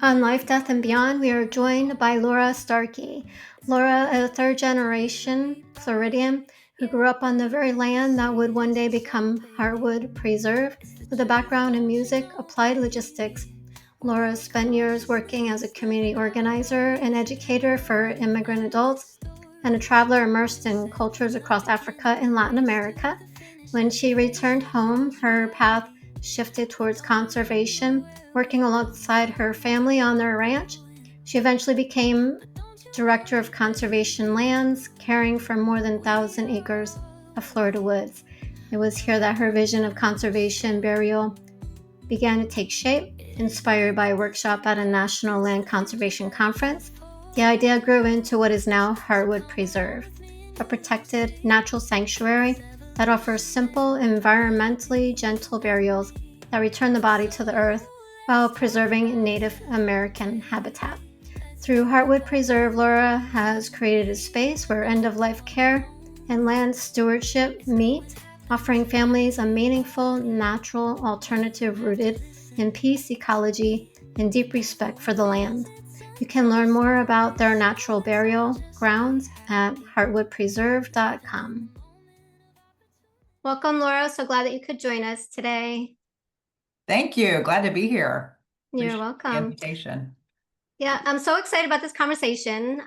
On Life, Death, and Beyond, we are joined by Laura Starkey. Laura, a third-generation Floridian who grew up on the very land that would one day become Heartwood Preserve, with a background in music, applied logistics. Laura spent years working as a community organizer and educator for immigrant adults, and a traveler immersed in cultures across Africa and Latin America. When she returned home, her path shifted towards conservation, working alongside her family on their ranch. She eventually became Director of Conservation Lands, caring for more than 1,000 acres of Florida woods. It was here that her vision of conservation burial began to take shape, inspired by a workshop at a National Land Conservation Conference. The idea grew into what is now Heartwood Preserve, a protected natural sanctuary that offers simple, environmentally gentle burials that return the body to the earth while preserving Native American habitat. Through Heartwood Preserve, Laura has created a space where end-of-life care and land stewardship meet, offering families a meaningful, natural alternative rooted in peace, ecology, and deep respect for the land. You can learn more about their natural burial grounds at heartwoodpreserve.com. Welcome, Laura. So glad that you could join us today. Thank you. Glad to be here. You're Appreciate welcome. the invitation. Yeah, I'm so excited about this conversation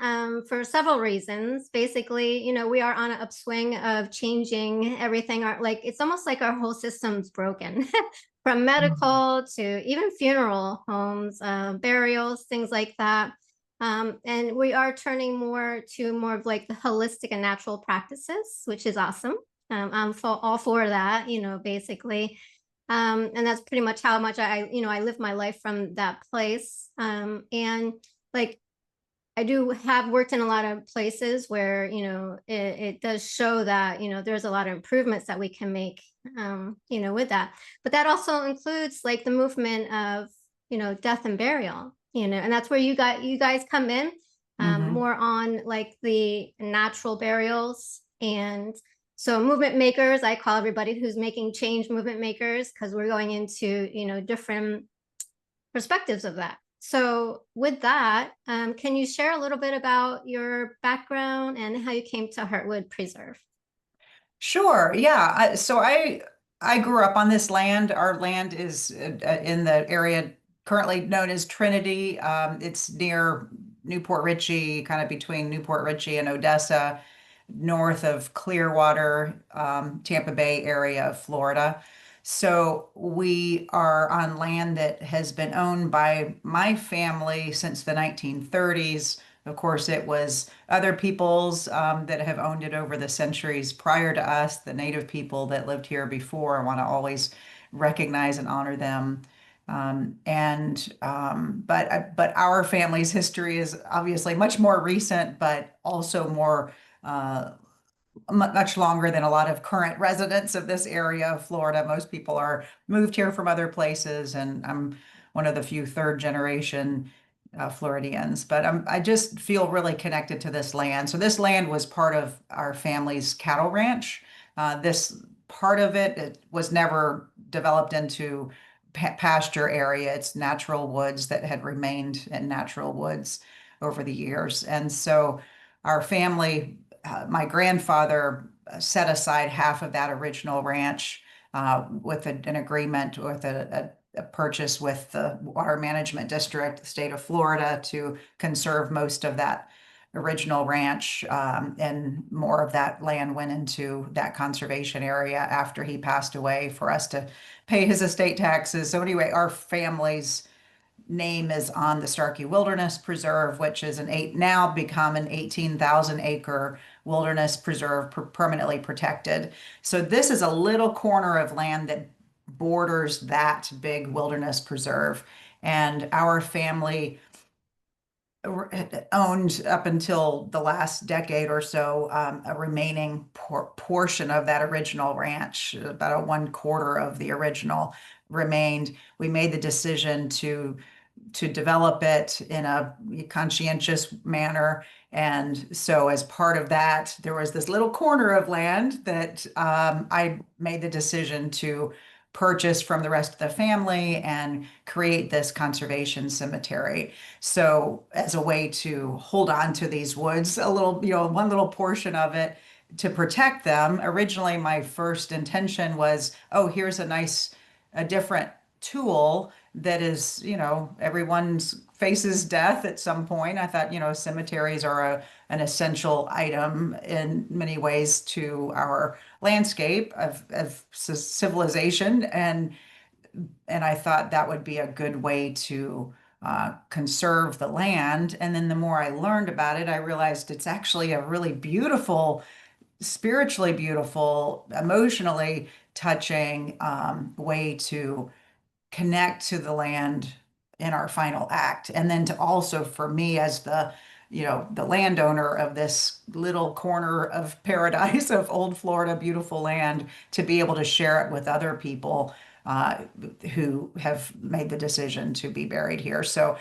for several reasons. Basically, we are on an upswing of changing everything. It's almost like our whole system's broken, from medical to even funeral homes, burials, things like that. And we are turning more of like the holistic and natural practices, which is awesome. I'm all for that, basically. And that's pretty much how much I live my life from that place. And like, I do have worked in a lot of places where, it does show that, there's a lot of improvements that we can make, with that. But that also includes like the movement of, death and burial, and that's where you guys come in, more on like the natural burials. And so movement makers, I call everybody who's making change movement makers, because we're going into, different perspectives of that. So with that, can you share a little bit about your background and how you came to Heartwood Preserve? Sure. Yeah. I grew up on this land. Our land is in the area currently known as Trinity. It's near Newport Richey, kind of between Newport Richey and Odessa, north of Clearwater, Tampa Bay area of Florida. So we are on land that has been owned by my family since the 1930s. Of course, it was other peoples that have owned it over the centuries prior to us, the native people that lived here before. I want to always recognize and honor them. But our family's history is obviously much more recent, but also more much longer than a lot of current residents of this area of Florida. Most people are moved here from other places, and I'm one of the few third generation Floridians. But I just feel really connected to this land. So this land was part of our family's cattle ranch. This part of it was never developed into pasture area. It's natural woods that had remained in natural woods over the years. And so our family, my grandfather set aside half of that original ranch with an agreement with a purchase with the Water Management District, the state of Florida, to conserve most of that original ranch. And more of that land went into that conservation area after he passed away for us to pay his estate taxes. So anyway, our family's name is on the Starkey Wilderness Preserve, which is now become an 18,000 acre wilderness preserve, permanently protected. So this is a little corner of land that borders that big wilderness preserve. And our family owned up until the last decade or so a remaining portion of that original ranch. About a 1/4 of the original remained. We made the decision to develop it in a conscientious manner. And so, as part of that, there was this little corner of land that I made the decision to purchase from the rest of the family and create this conservation cemetery. So as a way to hold on to these woods, a little, one little portion of it to protect them. Originally, my first intention was, oh, here's a different tool that is, everyone's faces death at some point. I thought, cemeteries are an essential item in many ways to our landscape of civilization. And I thought that would be a good way to conserve the land. And then the more I learned about it, I realized it's actually a really beautiful, spiritually beautiful, emotionally touching way to connect to the land in our final act. And then to also, for me as the landowner of this little corner of paradise of old Florida, beautiful land, to be able to share it with other people uh, who have made the decision to be buried here. So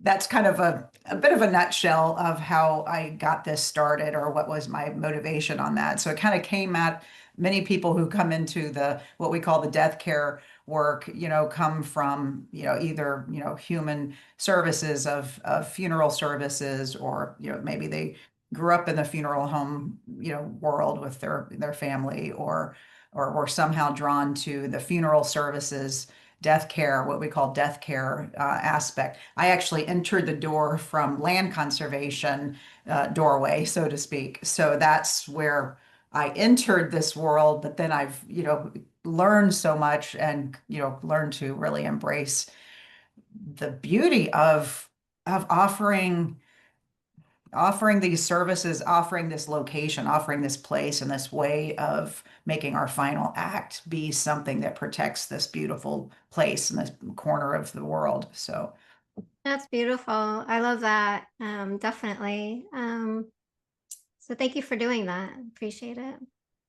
that's kind of a bit of a nutshell of how I got this started or what was my motivation on that. So it kind of came at many people who come into the what we call the death care work, come from, either, human services of funeral services, or, maybe they grew up in the funeral home, world with their family, or were somehow drawn to the funeral services, death care, what we call death care aspect. I actually entered the door from land conservation doorway, so to speak. So that's where I entered this world, but then I've, learned so much and, learned to really embrace the beauty of offering these services, offering this location, offering this place, and this way of making our final act be something that protects this beautiful place in this corner of the world. So That's beautiful. I love that. Definitely. So thank you for doing that. Appreciate it.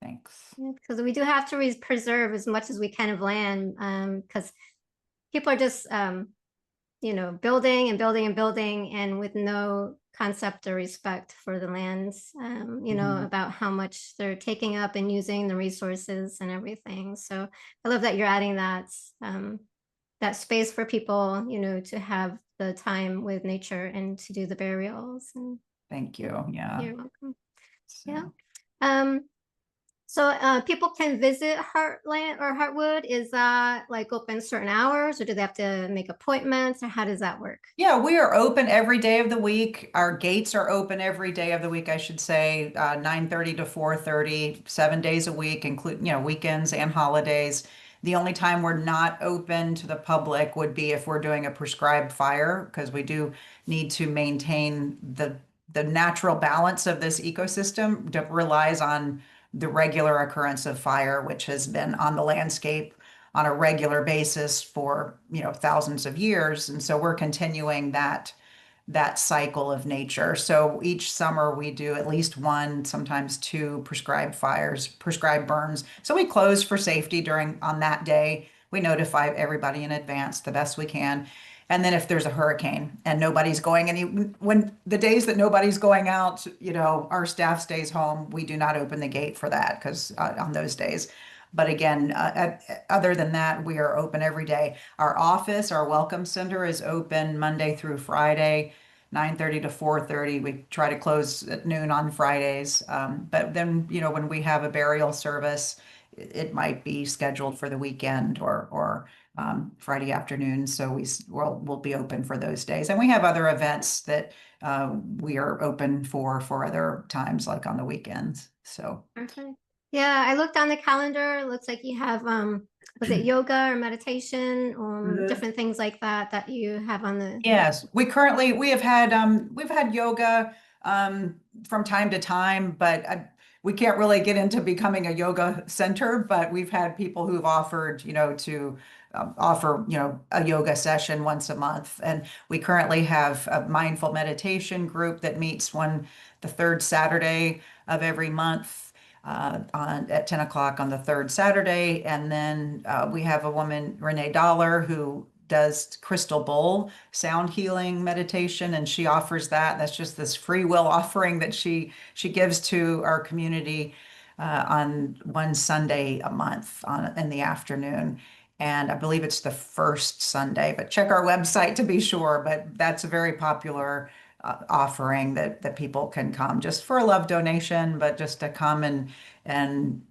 thanks. Because we do have to preserve as much as we can of land, because people are just, building and building and building, and with no concept or respect for the lands, Mhm. about how much they're taking up and using the resources and everything. So I love that you're adding that space for people, to have the time with nature and to do the burials. And Thank you. Yeah. you're welcome. Yeah. So. Um, so people can visit Heartland or Heartwood. Is that like open certain hours, or do they have to make appointments, or how does that work? Yeah, we are open every day of the week. Our gates are open every day of the week, I should say, 9:30 to 4:30, 7 days a week, including, weekends and holidays. The only time we're not open to the public would be if we're doing a prescribed fire, because we do need to maintain the natural balance of this ecosystem that relies on the regular occurrence of fire, which has been on the landscape on a regular basis for, thousands of years. And so we're continuing that cycle of nature. So each summer we do at least one, sometimes two prescribed fires, prescribed burns. So we close for safety during on that day. We notify everybody in advance the best we can. And then if there's a hurricane and nobody's going when the days that nobody's going out, our staff stays home, we do not open the gate for that because on those days. But again, other than that, we are open every day. Our office, our welcome center is open Monday through Friday, 9:30 to 4:30. We try to close at noon on Fridays. But then, when we have a burial service, it might be scheduled for the weekend or Friday afternoon. So we'll be open for those days. And we have other events that we are open for other times, like on the weekends. So. Perfect. Yeah, I looked on the calendar. It looks like you have was it yoga or meditation or different things like that you have on the. Yes, we've had yoga from time to time, but we can't really get into becoming a yoga center. But we've had people who've offered, to offer, a yoga session once a month, and we currently have a mindful meditation group that meets the third Saturday of every month. At 10 o'clock on the third Saturday. And then we have a woman, Renee Dollar, who does crystal bowl sound healing meditation, and she offers that. That's just this free will offering that she gives to our community on one Sunday a month in the afternoon. And I believe it's the first Sunday, but check our website to be sure. But that's a very popular offering that people can come just for a love donation, but just to come and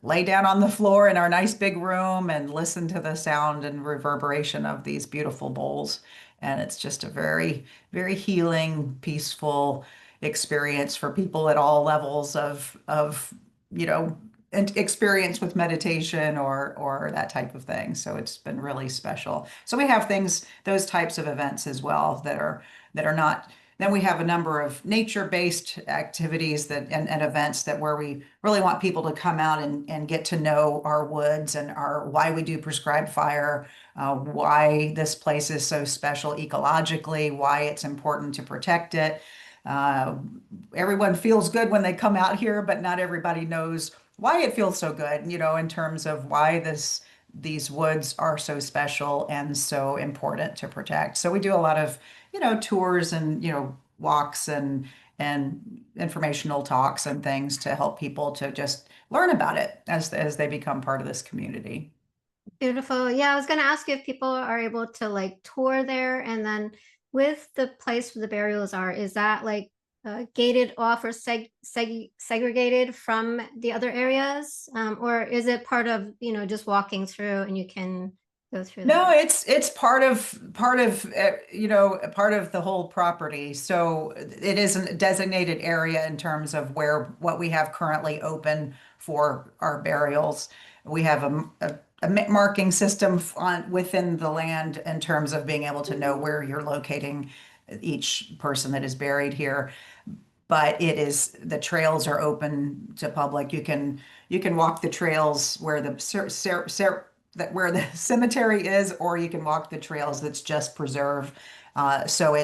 lay down on the floor in our nice big room and listen to the sound and reverberation of these beautiful bowls. And it's just a very, very healing, peaceful experience for people at all levels of you know experience with meditation or that type of thing. So it's been really special. So we have things, those types of events as well that are not. Then we have a number of nature-based activities and events that where we really want people to come out and get to know our woods and our why we do prescribed fire, why this place is so special ecologically, why it's important to protect it. Uh, Everyone feels good when they come out here, but not everybody knows why it feels so good, in terms of why these woods are so special and so important to protect. So we do a lot of, tours and, walks and informational talks and things to help people to just learn about it as they become part of this community. Beautiful. Yeah, I was going to ask you if people are able to like tour there, and then with the place where the burials are, is that like gated off or segregated from the other areas, or is it part of just walking through and you can go through No, there? it's part of the whole property. So it is a designated area in terms of what we have currently open for our burials. We have a marking system on within the land in terms of being able to know where you're locating each person that is buried here. But the trails are open to public. You can walk the trails where where the cemetery is, or you can walk the trails that's just preserve. So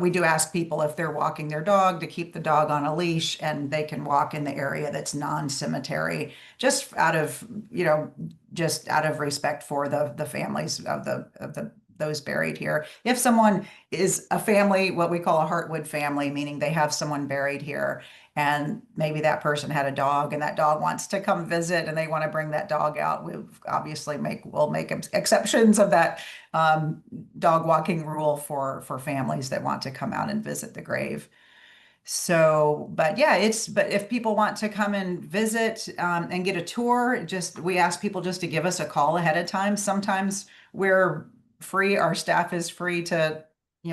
we do ask people if they're walking their dog to keep the dog on a leash, and they can walk in the area that's non-cemetery, just out of respect for the families of the those buried here. If someone is a family, what we call a Heartwood family, meaning they have someone buried here, and maybe that person had a dog and that dog wants to come visit and they want to bring that dog out, we'll make exceptions of that dog walking rule for families that want to come out and visit the grave. So, but yeah, but if people want to come and visit and get a tour, we ask people just to give us a call ahead of time. Sometimes we're free, our staff is free to,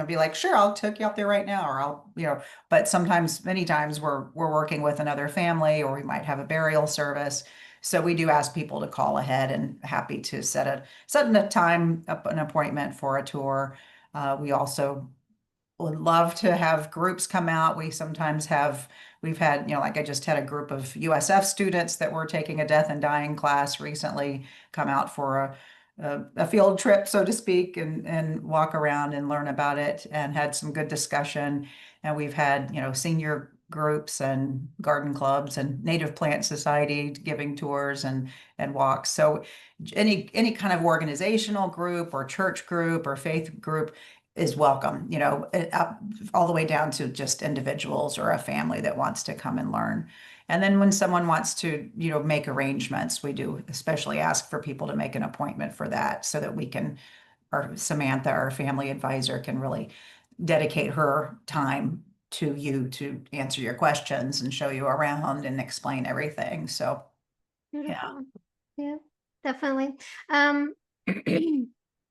be like, sure, I'll take you out there right now, or but sometimes, many times we're working with another family, or we might have a burial service. So we do ask people to call ahead, and happy to set a time up an appointment for a tour. We also would love to have groups come out. We've had, like I just had a group of USF students that were taking a death and dying class recently come out for a field trip, so to speak, and walk around and learn about it, and had some good discussion. And we've had, senior groups and garden clubs and Native Plant Society giving tours and walks. So any kind of organizational group or church group or faith group is welcome, all the way down to just individuals or a family that wants to come and learn. And then when someone wants to, make arrangements, we do especially ask for people to make an appointment for that, so that our Samantha, our family advisor, can really dedicate her time to you to answer your questions and show you around and explain everything. So, yeah. Beautiful. Yeah, definitely.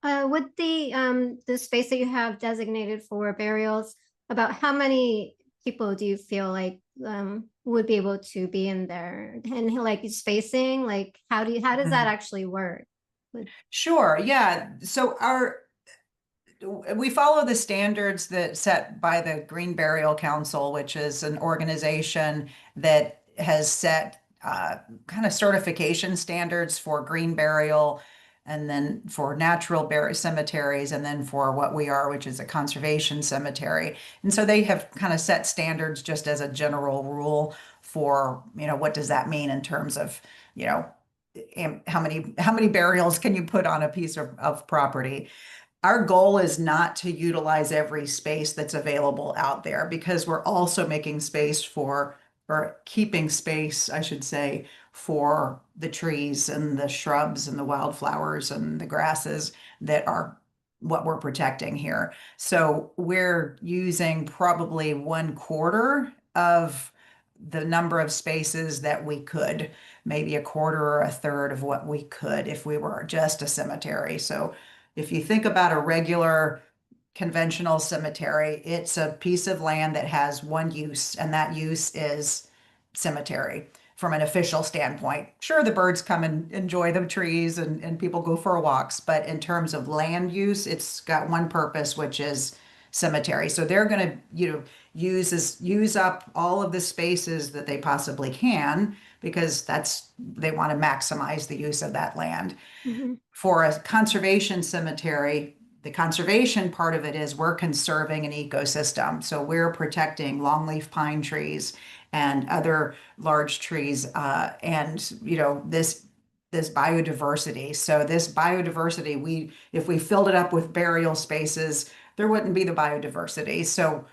With the space that you have designated for burials, about how many people do you feel like would be able to be in there? And like spacing, like how does that actually work? Sure. Yeah. So we follow the standards that set by the Green Burial Council, which is an organization that has set kind of certification standards for green burial, and then for natural burial cemeteries, and then for what we are, which is a conservation cemetery. And so they have kind of set standards just as a general rule for, what does that mean in terms of, how many burials can you put on a piece of property? Our goal is not to utilize every space that's available out there, because we're also making space for or keeping space, I should say, for the trees and the shrubs and the wildflowers and the grasses that are what we're protecting here. So we're using probably 1/4 of the number of spaces that we could, maybe a quarter or a third of what we could if we were just a cemetery. So if you think about a regular conventional cemetery, it's a piece of land that has one use, and that use is cemetery from an official standpoint. Sure, the birds come and enjoy the trees and people go for walks, but in terms of land use, it's got one purpose, which is cemetery. So they're going to, use up all of the spaces that they possibly can because they want to maximize the use of that land. Hmm. For a conservation cemetery, the conservation part of it is we're conserving an ecosystem. So we're protecting longleaf pine trees and other large trees, and this biodiversity. So this biodiversity, if we filled it up with burial spaces, there wouldn't be the biodiversity. So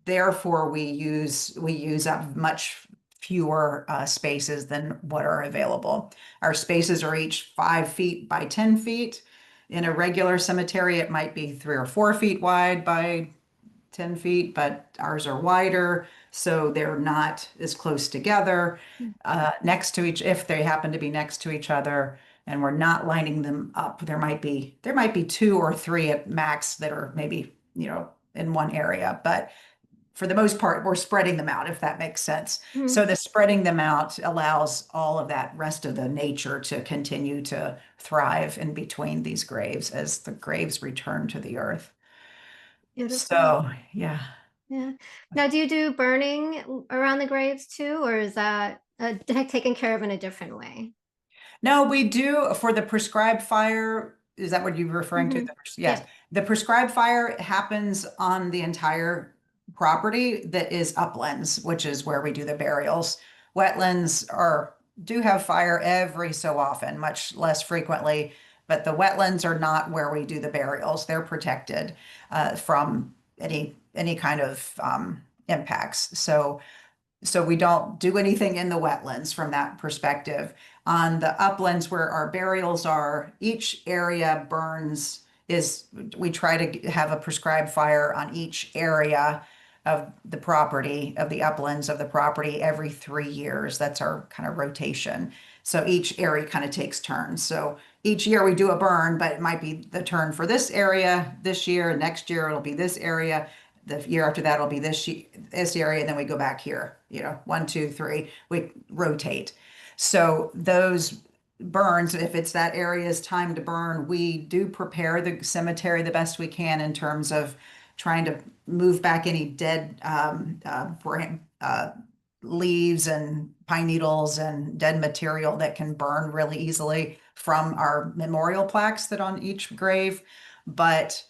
therefore, we use up much fewer spaces than what are available. Our spaces are each 5 feet by 10 feet. In a regular cemetery, it might be 3 or 4 feet wide by 10 feet, but ours are wider, so they're not as close together, next to if they happen to be next to each other, and we're not lining them up. There might be two or three at max that are maybe, in one area, but for the most part, we're spreading them out, if that makes sense. Hmm. So the spreading them out allows all of that rest of the nature to continue to thrive in between these graves as the graves return to the earth. Beautiful. So, yeah. Yeah. Now, do you do burning around the graves too, or is that taken care of in a different way? No, we do for the prescribed fire. Is that what you're referring to? Hmm. Yes. Yeah. The prescribed fire happens on the entire property that is uplands, which is where we do the burials. Wetlands do have fire every so often, much less frequently, but the wetlands are not where we do the burials. They're protected from any kind of impacts. So we don't do anything in the wetlands from that perspective. On the uplands where our burials are, each area burns is we try to have a prescribed fire on each area of the property, of the uplands of the property every 3 years. That's our kind of rotation. So each area kind of takes turns. So each year we do a burn, but it might be the turn for this area this year. Next year it'll be this area. The year after that will be this area, and then we go back here. 1, 2, 3. We rotate. So those burns, if it's that area's time to burn, we do prepare the cemetery the best we can in terms of trying to move back any dead leaves and pine needles and dead material that can burn really easily from our memorial plaques that on each grave. But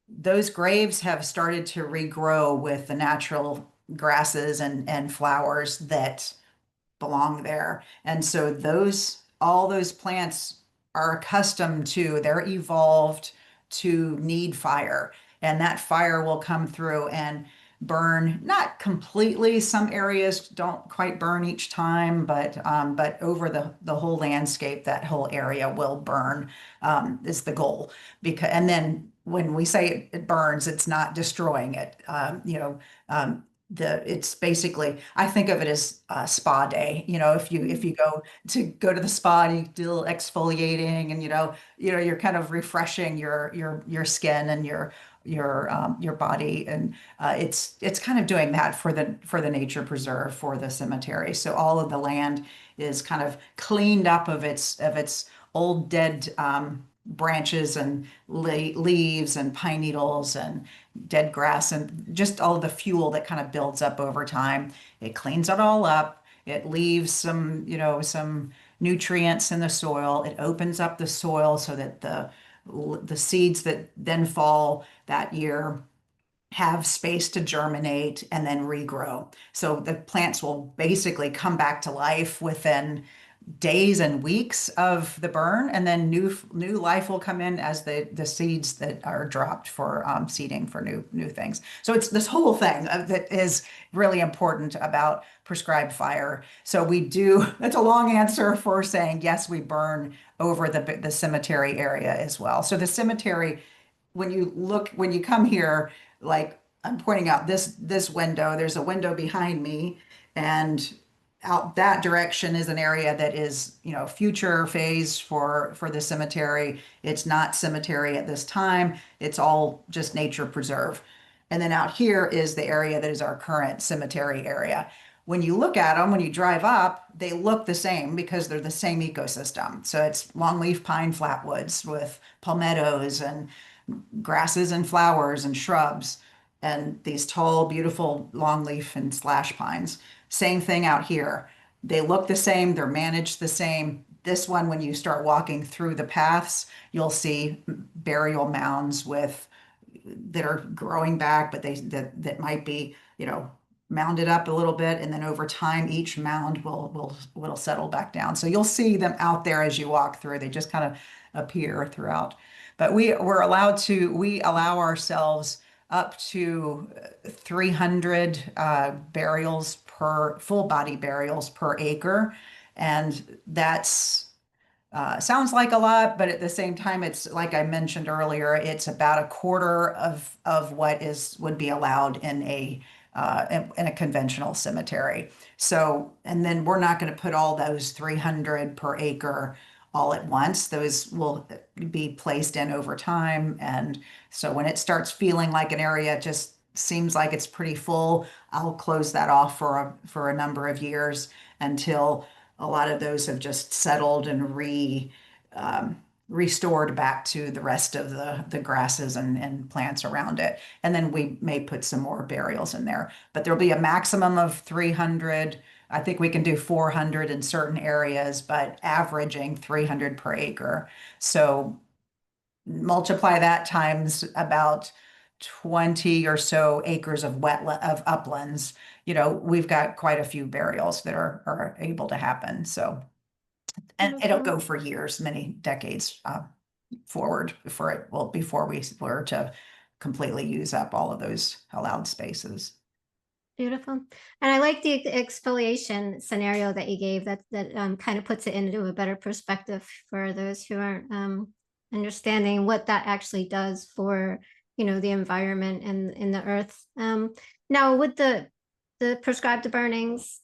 those graves have started to regrow with the natural grasses and flowers that belong there. And so all those plants are accustomed to, they're evolved to need fire. And that fire will come through and burn, not completely. Some areas don't quite burn each time, but over the whole landscape, that whole area will burn, is the goal. And then when we say it burns, it's not destroying it. It's basically, I think of it as a spa day. If you go to the spa and you do a little exfoliating, and you're kind of refreshing your skin and your body, and it's kind of doing that for the nature preserve, for the cemetery. So all of the land is kind of cleaned up of its old dead branches and leaves and pine needles and dead grass and just all of the fuel that kind of builds up over time. It cleans it all up. It leaves some nutrients in the soil. It opens up the soil so that the seeds that then fall that year have space to germinate and then regrow. So the plants will basically come back to life within days and weeks of the burn, and then new life will come in as the seeds that are dropped for seeding for new things. So it's this whole thing that is really important about prescribed fire. So we do. That's a long answer for saying yes. We burn over the cemetery area as well. So the cemetery, when you come here, like I'm pointing out this window, there's a window behind me, and out that direction is an area that is, future phase for the cemetery. It's not cemetery at this time. It's all just nature preserve. And then out here is the area that is our current cemetery area. When you look at them, when you drive up, they look the same because they're the same ecosystem. So it's longleaf pine flatwoods with palmettos and grasses and flowers and shrubs and these tall, beautiful longleaf and slash pines. Same thing out here. They look the same, they're managed the same. This one, when you start walking through the paths, you'll see burial mounds with that are growing back, but that might be, mounded up a little bit, and then over time, each mound will settle back down. So you'll see them out there as you walk through. They just kind of appear throughout. But we allow ourselves up to 300 burials per full body burials per acre, and that's sounds like a lot, but at the same time, it's like I mentioned earlier, it's about a quarter of what is would be allowed in a conventional cemetery. So, and then we're not going to put all those 300 per acre all at once. Those will be placed in over time. And so when it starts feeling like an area just seems like it's pretty full, I'll close that off for a number of years until a lot of those have just settled and restored back to the rest of the grasses and plants around it. And then we may put some more burials in there, but there'll be a maximum of 300. I think we can do 400 in certain areas, but averaging 300 per acre. So multiply that times about 20 or so acres of of uplands. We've got quite a few burials that are able to happen. So, and it'll Beautiful. go for years, many decades forward before we were to completely use up all of those allowed spaces. Beautiful. And I like the exfoliation scenario that you gave that kind of puts it into a better perspective for those who aren't understanding what that actually does for, the environment and in the earth. Now with the prescribed burnings,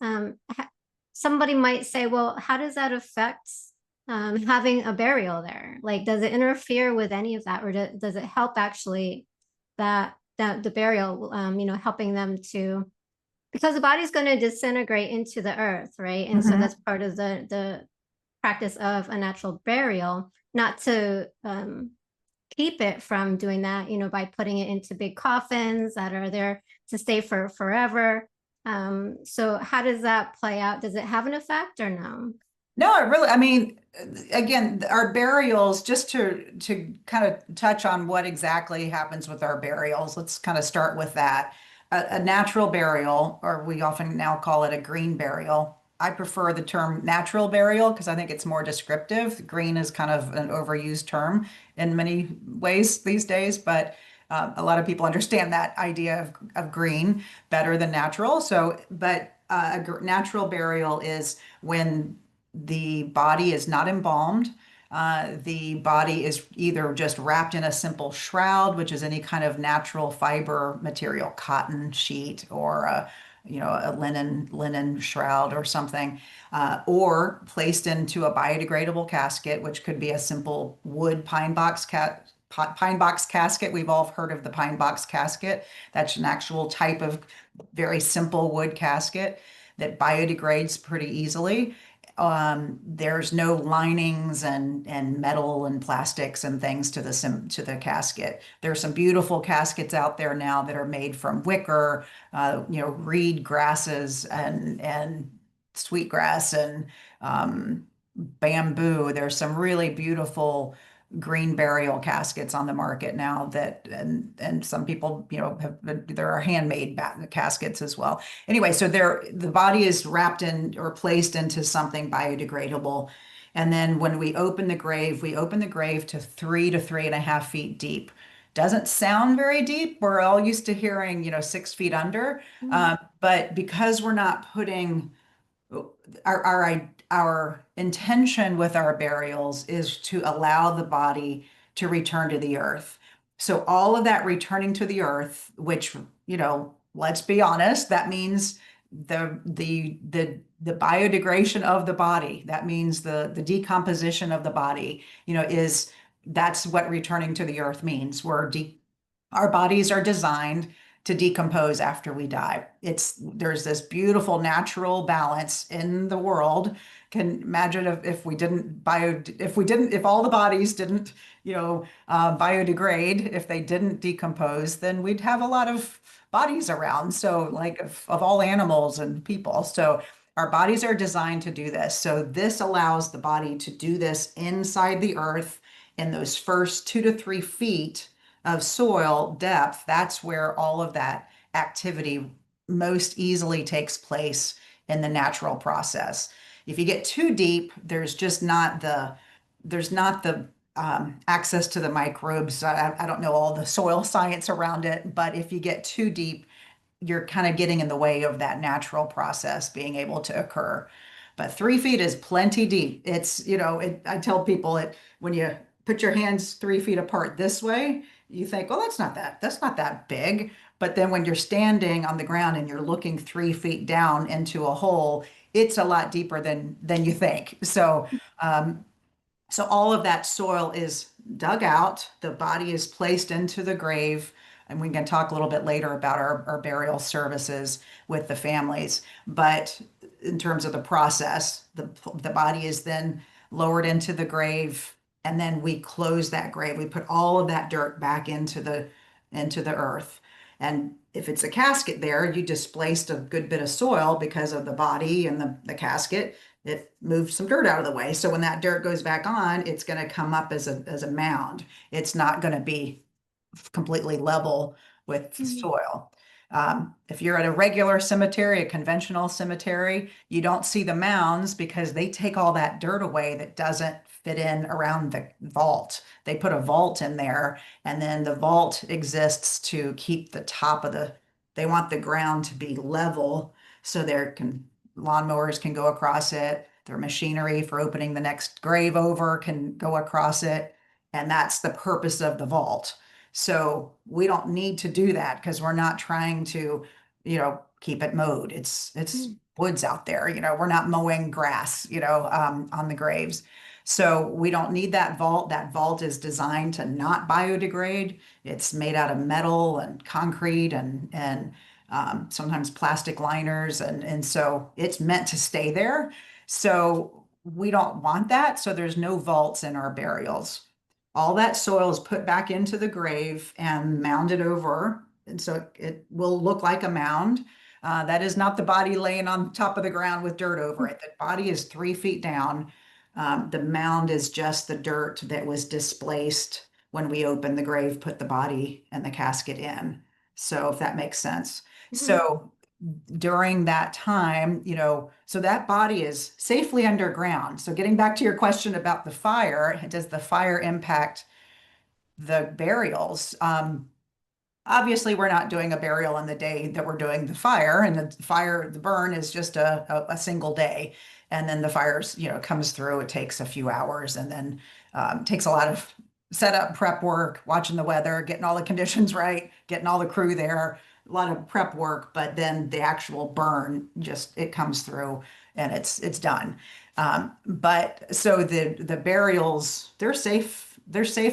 somebody might say, well, how does that affect having a burial there? Like, does it interfere with any of that, or does it help actually that the burial, helping them to, because the body's going to disintegrate into the earth, right? And so Mhm. that's part of the practice of a natural burial, not to keep it from doing that, by putting it into big coffins that are there to stay for forever. So how does that play out? Does it have an effect or no? No, I mean, again, our burials, just to kind of touch on what exactly happens with our burials, let's kind of start with that. A natural burial, or we often now call it a green burial. I prefer the term natural burial because I think it's more descriptive. Green is kind of an overused term in many ways these days, but a lot of people understand that idea of green better than natural. So, but natural burial is when the body is not embalmed. The body is either just wrapped in a simple shroud, which is any kind of natural fiber material, cotton sheet or a linen shroud or something, or placed into a biodegradable casket, which could be a simple wood pine box casket. We've all heard of the pine box casket. That's an actual type of very simple wood casket that biodegrades pretty easily. There's no linings and metal and plastics and things to the casket. There's some beautiful caskets out there now that are made from wicker, reed grasses and sweetgrass and bamboo. There's some really beautiful green burial caskets on the market now that, and some people, there are handmade caskets as well. Anyway, so the body is wrapped in or placed into something biodegradable. And then when we open the grave to 3 to 3.5 feet deep. Doesn't sound very deep. We're all used to hearing, 6 feet under. Mm. But because we're not putting our intention with our burials is to allow the body to return to the earth. So all of that returning to the earth, which, let's be honest, that means the biodegradation of the body. That means the decomposition of the body, is that's what returning to the earth means. Our bodies are designed to decompose after we die. There's this beautiful natural balance in the world. Can imagine if all the bodies didn't, biodegrade, if they didn't decompose, then we'd have a lot of bodies around. So like of all animals and people. So our bodies are designed to do this. So this allows the body to do this inside the earth in those first 2 to 3 feet of soil depth. That's where all of that activity most easily takes place in the natural process. If you get too deep, there's not the access to the microbes. I don't know all the soil science around it, but if you get too deep, you're kind of getting in the way of that natural process being able to occur. But 3 feet is plenty deep. I tell people when you put your hands 3 feet apart this way, you think, well, that's not that big. But then when you're standing on the ground and you're looking 3 feet down into a hole, it's a lot deeper than you think. So all of that soil is dug out, the body is placed into the grave, and we can talk a little bit later about our burial services with the families. But in terms of the process, the body is then lowered into the grave, and then we close that grave. We put all of that dirt back into the earth. And if it's a casket there, you displaced a good bit of soil because of the body and the casket. It moved some dirt out of the way. So when that dirt goes back on, it's going to come up as a mound. It's not going to be completely level with Mm. soil. If you're at a regular cemetery, a conventional cemetery, you don't see the mounds because they take all that dirt away that doesn't fit in around the vault. They put a vault in there, and then the vault exists to keep they want the ground to be level so lawnmowers can go across it. Their machinery for opening the next grave over can go across it. And that's the purpose of the vault. So we don't need to do that because we're not trying to, keep it mowed. It's Mm. woods out there. We're not mowing grass, on the graves. So we don't need that vault. That vault is designed to not biodegrade. It's made out of metal and concrete and sometimes plastic liners, and so it's meant to stay there. So we don't want that. So there's no vaults in our burials. All that soil is put back into the grave and mounded over. And so it will look like a mound. That is not the body laying on top of the ground with dirt over it. The body is 3 feet down. The mound is just the dirt that was displaced when we opened the grave, put the body and the casket in. So if that makes sense. Mhm. So during that time, so that body is safely underground. So getting back to your question about the fire, does the fire impact the burials? Obviously, we're not doing a burial on the day that we're doing the fire, and the burn is just a single day. And then the fires, comes through. It takes a few hours and then takes a lot of setup prep work, watching the weather, getting all the conditions right, getting all the crew there, a lot of prep work, but then the actual burn just it comes through and it's done. But so the burials, they're safe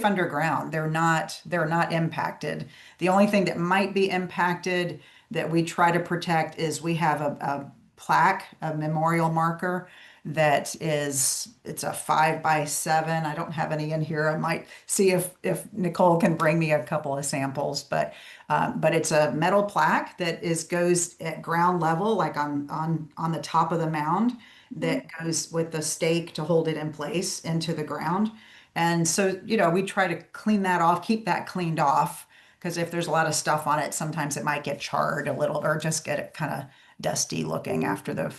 underground. They're not impacted. The only thing that might be impacted that we try to protect is we have a plaque, a memorial marker it's a 5 by 7. I don't have any in here. I might see if Nicole can bring me a couple of samples, but it's a metal plaque that goes at ground level, like on the top of the mound, Mhm. that goes with the stake to hold it in place into the ground. And so, we try to clean that off, keep that cleaned off, because if there's a lot of stuff on it, sometimes it might get charred a little or just get it kind of dusty looking after the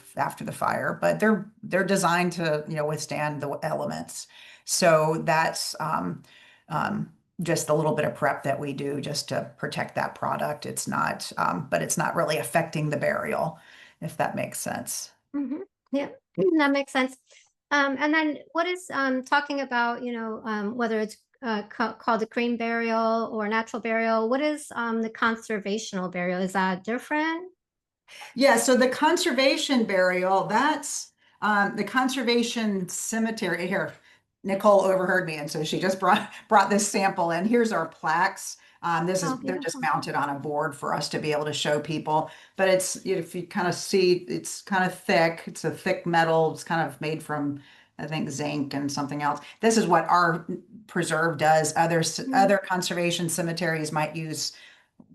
fire. But they're designed to, withstand the elements. So that's just a little bit of prep that we do just to protect that product. It's not, but it's not really affecting the burial, if that makes sense. Hmm. Yeah, that makes sense. And then what is talking about, whether it's called a green burial or natural burial, what is the conservational burial? Is that different? Yeah, so the conservation burial, that's the conservation cemetery here. Nicole overheard me, and so she just brought this sample in. Here's our plaques. Oh, They're just beautiful. mounted on a board for us to be able to show people. But it's, if you kind of see, it's kind of thick. It's a thick metal. It's kind of made from, I think, zinc and something else. This is what our preserve does. Mm, Other conservation cemeteries might use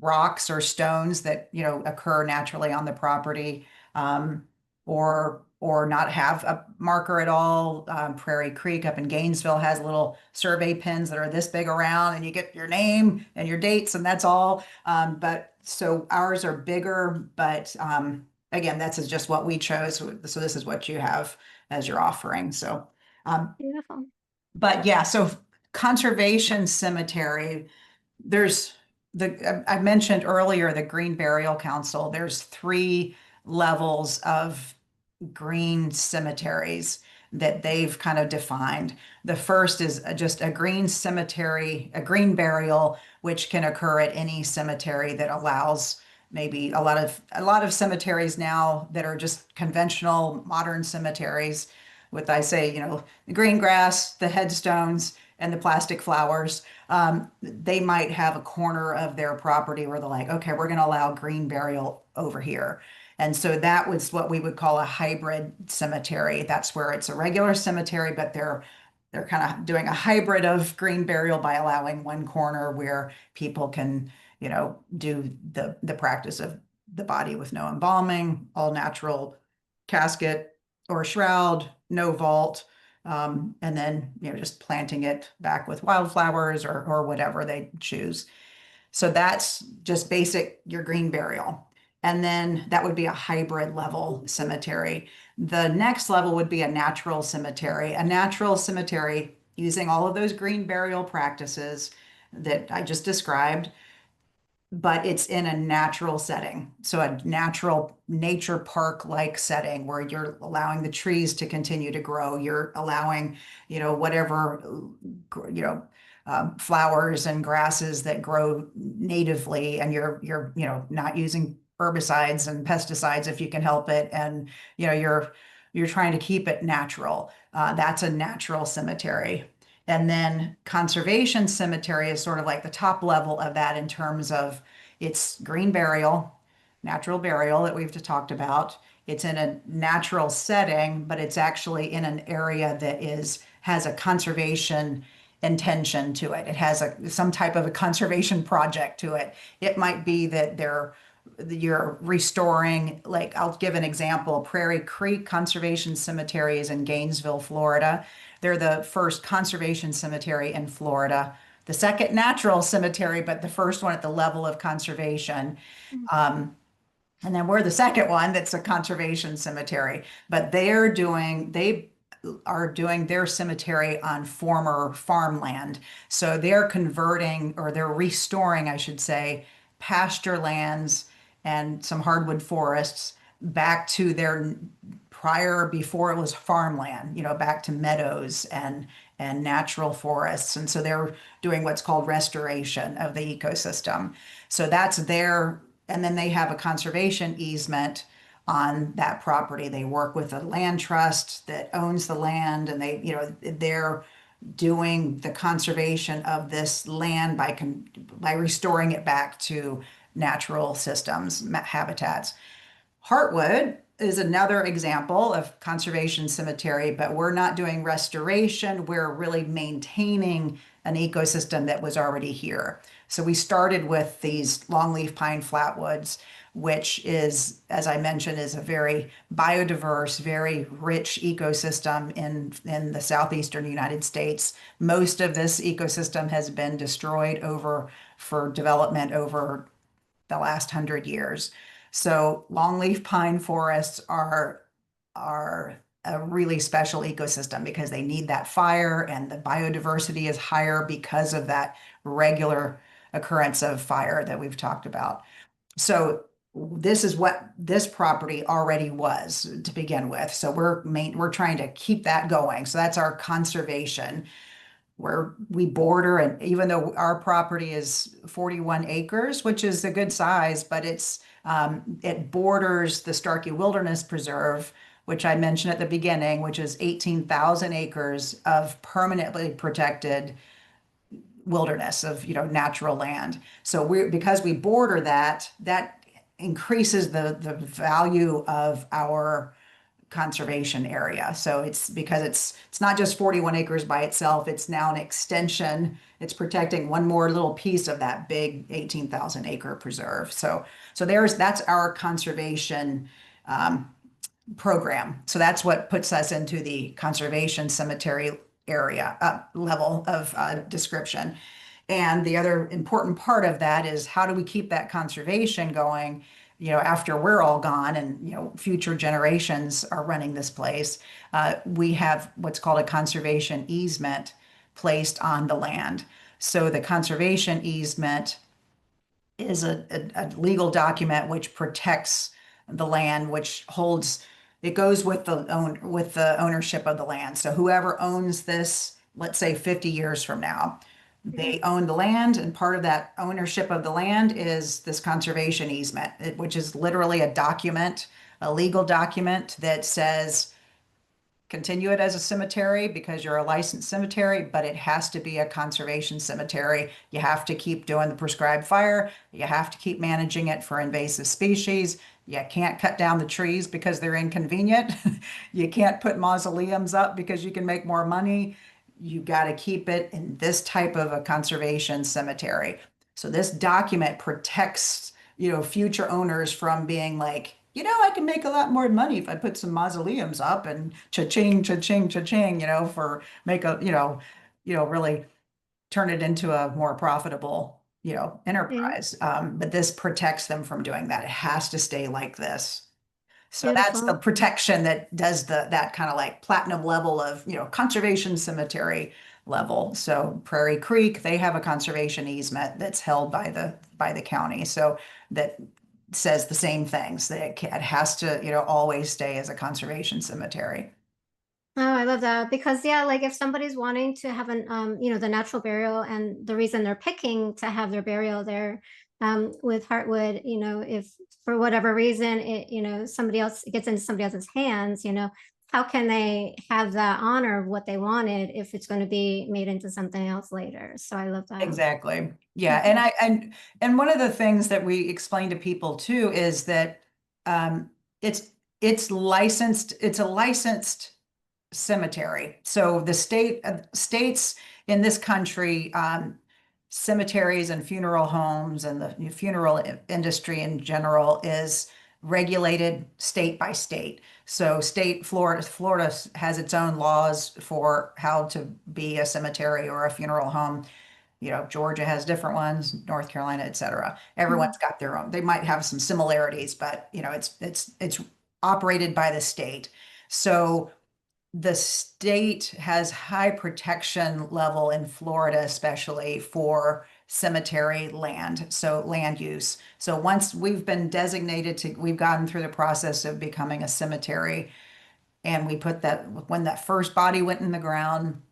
rocks or stones that occur naturally on the property, or not have a marker at all. Prairie Creek up in Gainesville has little survey pins that are this big around, and you get your name and your dates, and that's all. But so ours are bigger, but again, that's just what we chose. So this is what you have as your offering. So, beautiful. but yeah, so conservation cemetery, there's I mentioned earlier the Green Burial Council. There's three levels of green cemeteries that they've kind of defined. The first is just a green cemetery, a green burial, which can occur at any cemetery that allows maybe a lot of cemeteries now that are just conventional modern cemeteries with, I say, the green grass, the headstones, and the plastic flowers. They might have a corner of their property where they're like, okay, we're going to allow green burial over here. And so that was what we would call a hybrid cemetery. That's where it's a regular cemetery, but they're kind of doing a hybrid of green burial by allowing one corner where people can, do the practice of the body with no embalming, all natural casket or shroud, no vault, and then just planting it back with wildflowers or whatever they choose. So that's just basic your green burial. And then that would be a hybrid level cemetery. The next level would be a natural cemetery. A natural cemetery using all of those green burial practices that I just described, but it's in a natural setting. So a natural nature park-like setting where you're allowing the trees to continue to grow. You're allowing, whatever, flowers and grasses that grow natively, and you're not using herbicides and pesticides if you can help it, and you're trying to keep it natural. That's a natural cemetery. And then conservation cemetery is sort of like the top level of that in terms of it's green burial, natural burial that we've talked about. It's in a natural setting, but it's actually in an area that has a conservation intention to it. It has some type of a conservation project to it. It might be that you're restoring, like I'll give an example. Prairie Creek Conservation Cemetery is in Gainesville, Florida. They're the first conservation cemetery in Florida, the second natural cemetery, but the first one at the level of conservation. Mm, And then we're the second one that's a conservation cemetery, but they are doing their cemetery on former farmland. So they're converting, or they're restoring, I should say, pasture lands and some hardwood forests back to their prior, before it was farmland, back to meadows and natural forests. And so they're doing what's called restoration of the ecosystem. So that's their, and then they have a conservation easement on that property. They work with a land trust that owns the land, and they're doing the conservation of this land by restoring it back to natural systems, habitats. Heartwood is another example of conservation cemetery, but we're not doing restoration. We're really maintaining an ecosystem that was already here. So we started with these longleaf pine flatwoods. which is, as I mentioned, is a very biodiverse, very rich ecosystem in the southeastern United States. Most of this ecosystem has been destroyed over for development over the last 100 years. So longleaf pine forests are a really special ecosystem because they need that fire, and the biodiversity is higher because of that regular occurrence of fire that we've talked about. So this is what this property already was to begin with. So we're trying to keep that going. So that's our conservation, where we border, and even though our property is 41 acres, which is a good size, but it borders the Starkey Wilderness Preserve, which I mentioned at the beginning, which is 18,000 acres of permanently protected wilderness of, natural land. So because we border that increases the value of our conservation area. So it's because it's not just 41 acres by itself, it's now an extension. It's protecting one more little piece of that big 18,000 acre preserve. So that's our conservation program. So that's what puts us into the conservation cemetery area level of description. And the other important part of that is, how do we keep that conservation going, after we're all gone and, future generations are running this place? We have what's called a conservation easement placed on the land. So the conservation easement is a legal document which protects the land, which holds, it goes with the ownership of the land. So whoever owns this, let's say 50 years from now, they own the land, and part of that ownership of the land is this conservation easement, which is literally a document, a legal document that says, continue it as a cemetery because you're a licensed cemetery, but it has to be a conservation cemetery. You have to keep doing the prescribed fire. You have to keep managing it for invasive species. You can't cut down the trees because they're inconvenient. You can't put mausoleums up because you can make more money. You got to keep it in this type of a conservation cemetery. So this document protects, future owners from being like, I can make a lot more money if I put some mausoleums up and cha-ching, cha-ching, cha-ching, for make a, really turn it into a more profitable, Yeah, enterprise. But this protects them from doing that. It has to stay like this. So that's the beautiful. protection that does that kind of like platinum level of, conservation cemetery level. So Prairie Creek, they have a conservation easement that's held by the county. So that says the same things, that it has to, always stay as a conservation cemetery. Oh, I love that because yeah, like if somebody's wanting to have the natural burial, and the reason they're picking to have their burial there, with Heartwood, if for whatever reason somebody else, it gets into somebody else's hands, how can they have that honor of what they wanted if it's going to be made into something else later? So I love that. Exactly. Yeah. And Mhm. and one of the things that we explain to people too is that um, it's it's a licensed cemetery. So the states in this country, cemeteries and funeral homes and the funeral industry in general is regulated state by state. So Florida has its own laws for how to be a cemetery or a funeral home. Georgia has different ones, North Carolina, et cetera. Everyone's Mhm. got their own. They might have some similarities, but it's operated by the state. So the state has high protection level in Florida, especially for cemetery land, so land use. So once we've been we've gone through the process of becoming a cemetery, and we put that, when that first body went in the ground,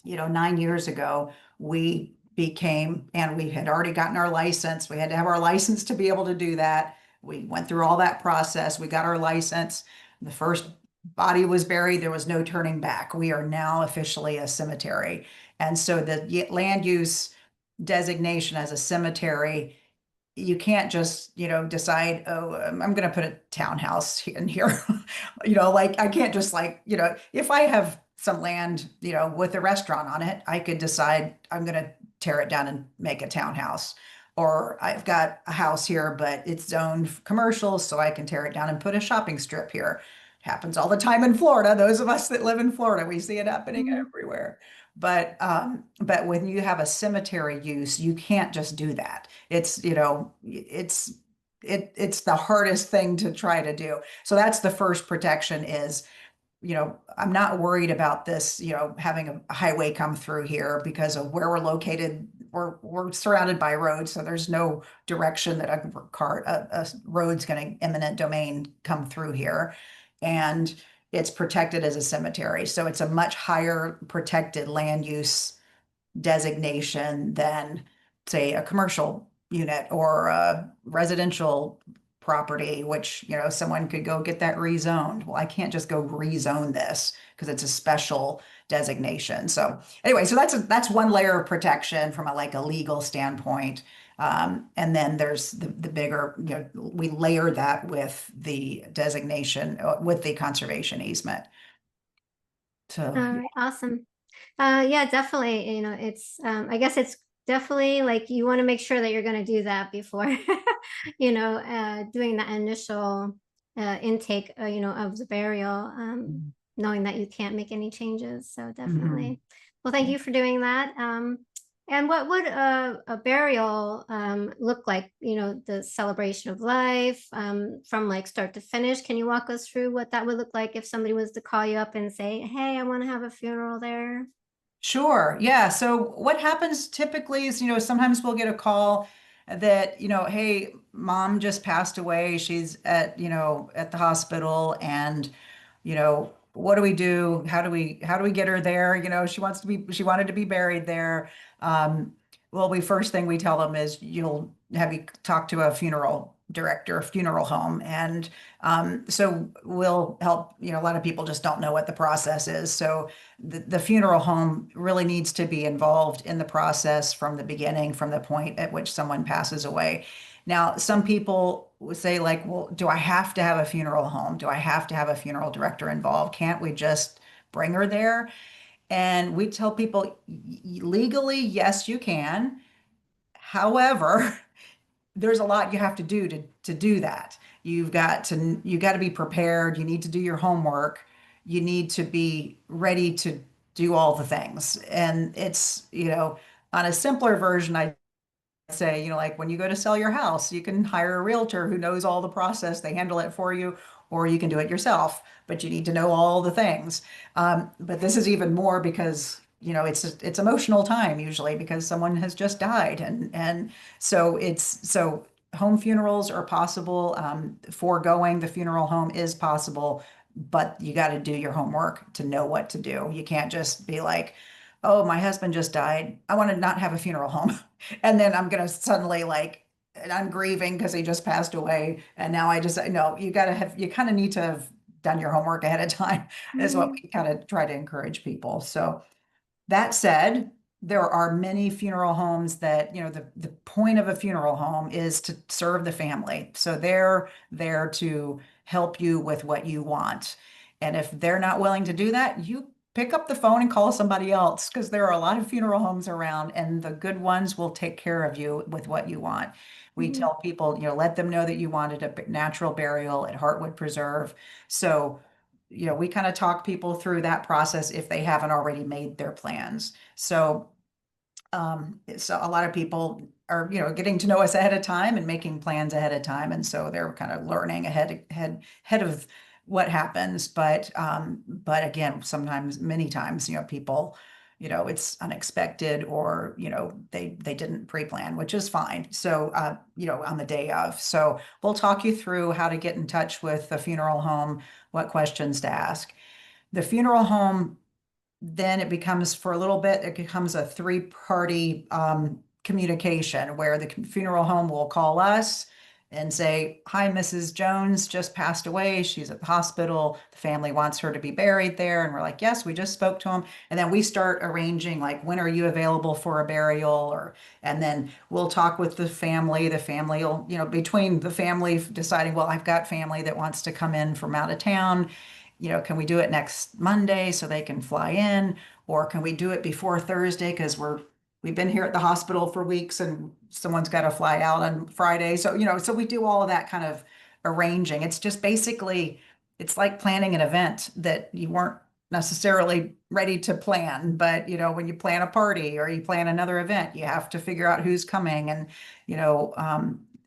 9 years ago, and we had already gotten our license. We had to have our license to be able to do that. We went through all that process. We got our license. The first body was buried. There was no turning back. We are now officially a cemetery. And so the land use designation as a cemetery, you can't just, decide, oh, I'm going to put a townhouse in here. Like I can't just like, if I have some land, with a restaurant on it, I could decide I'm going to tear it down and make a townhouse. Or I've got a house here, but it's zoned commercial, so I can tear it down and put a shopping strip here. Happens all the time in Florida. Those of us that live in Florida, we see it happening Mhm. everywhere. But when you have a cemetery use, you can't just do that. It's the hardest thing to try to do. So that's the first protection is, I'm not worried about this, having a highway come through here because of where we're located. We're surrounded by roads, so there's no direction that a road's going to eminent domain come through here, and it's protected as a cemetery, so it's a much higher protected land use designation than, say, a commercial unit or a residential property, which, someone could go get that rezoned. Well, I can't just go rezone this because it's a special designation. So anyway, so that's one layer of protection from a legal standpoint. And then there's the bigger, we layer that with the designation, with the conservation easement. So All right, awesome. Yeah, definitely. It's I guess it's definitely like you want to make sure that you're going to do that before, doing that initial intake, of the burial, knowing that you can't make any changes. So mhm. definitely. Well, thank you for doing that. And what would a burial look like? The celebration of life from like start to finish. Can you walk us through what that would look like if somebody was to call you up and say, "Hey, I want to have a funeral there"? Sure. Yeah. So what happens typically is, sometimes we'll get a call that, hey, mom just passed away. She's at the hospital and, what do we do? How do we get her there? She wanted to be buried there. Um, well, first thing we tell them is you'll have you talk to a funeral director, a funeral home. And so we'll help, a lot of people just don't know what the process is. So the funeral home really needs to be involved in the process from the beginning, from the point at which someone passes away. Now, some people would say, like, well, do I have to have a funeral home? Do I have to have a funeral director involved? Can't we just bring her there? And we tell people, legally, yes, you can. However, there's a lot you have to do to do that. You got to be prepared. You need to do your homework. You need to be ready to do all the things. And it's, on a simpler version, I say, like when you go to sell your house, you can hire a realtor who knows all the process. They handle it for you, or you can do it yourself, but you need to know all the things. But this is even more because, it's emotional time usually because someone has just died. And so home funerals are possible. Foregoing the funeral home is possible, but you got to do your homework to know what to do. You can't just be like, oh, my husband just died. I want to not have a funeral home. And then I'm going to suddenly and I'm grieving because he just passed away. And now no, you kind of need to have done your homework ahead of time, is what Mhm. we kind of try to encourage people. So that said, there are many funeral homes that, the point of a funeral home is to serve the family. So they're there to help you with what you want. And if they're not willing to do that, you pick up the phone and call somebody else because there are a lot of funeral homes around and the good ones will take care of you with what you want. We Mhm. tell people, let them know that you wanted a natural burial at Heartwood Preserve. So we kind of talk people through that process if they haven't already made their plans. So a lot of people are, getting to know us ahead of time and making plans ahead of time, and so they're kind of learning ahead of what happens. But again, sometimes, many times, people, it's unexpected or they didn't pre-plan, which is fine. So on the day of, so we'll talk you through how to get in touch with the funeral home, what questions to ask. The funeral home, then it becomes, for a little bit, it becomes a three-party communication where the funeral home will call us and say, hi, Mrs. Jones just passed away. She's at the hospital. The family wants her to be buried there. And we're like, yes, we just spoke to him. And then we start arranging, like, when are you available for a burial? And then we'll talk with the family. The family will, between the family deciding, well, I've got family that wants to come in from out of town. Can we do it next Monday so they can fly in? Or can we do it before Thursday? Because we're we've been here at the hospital for weeks and someone's got to fly out on Friday. So, so we do all of that kind of arranging. It's just basically, it's like planning an event that you weren't necessarily ready to plan. But, when you plan a party or you plan another event, you have to figure out who's coming and,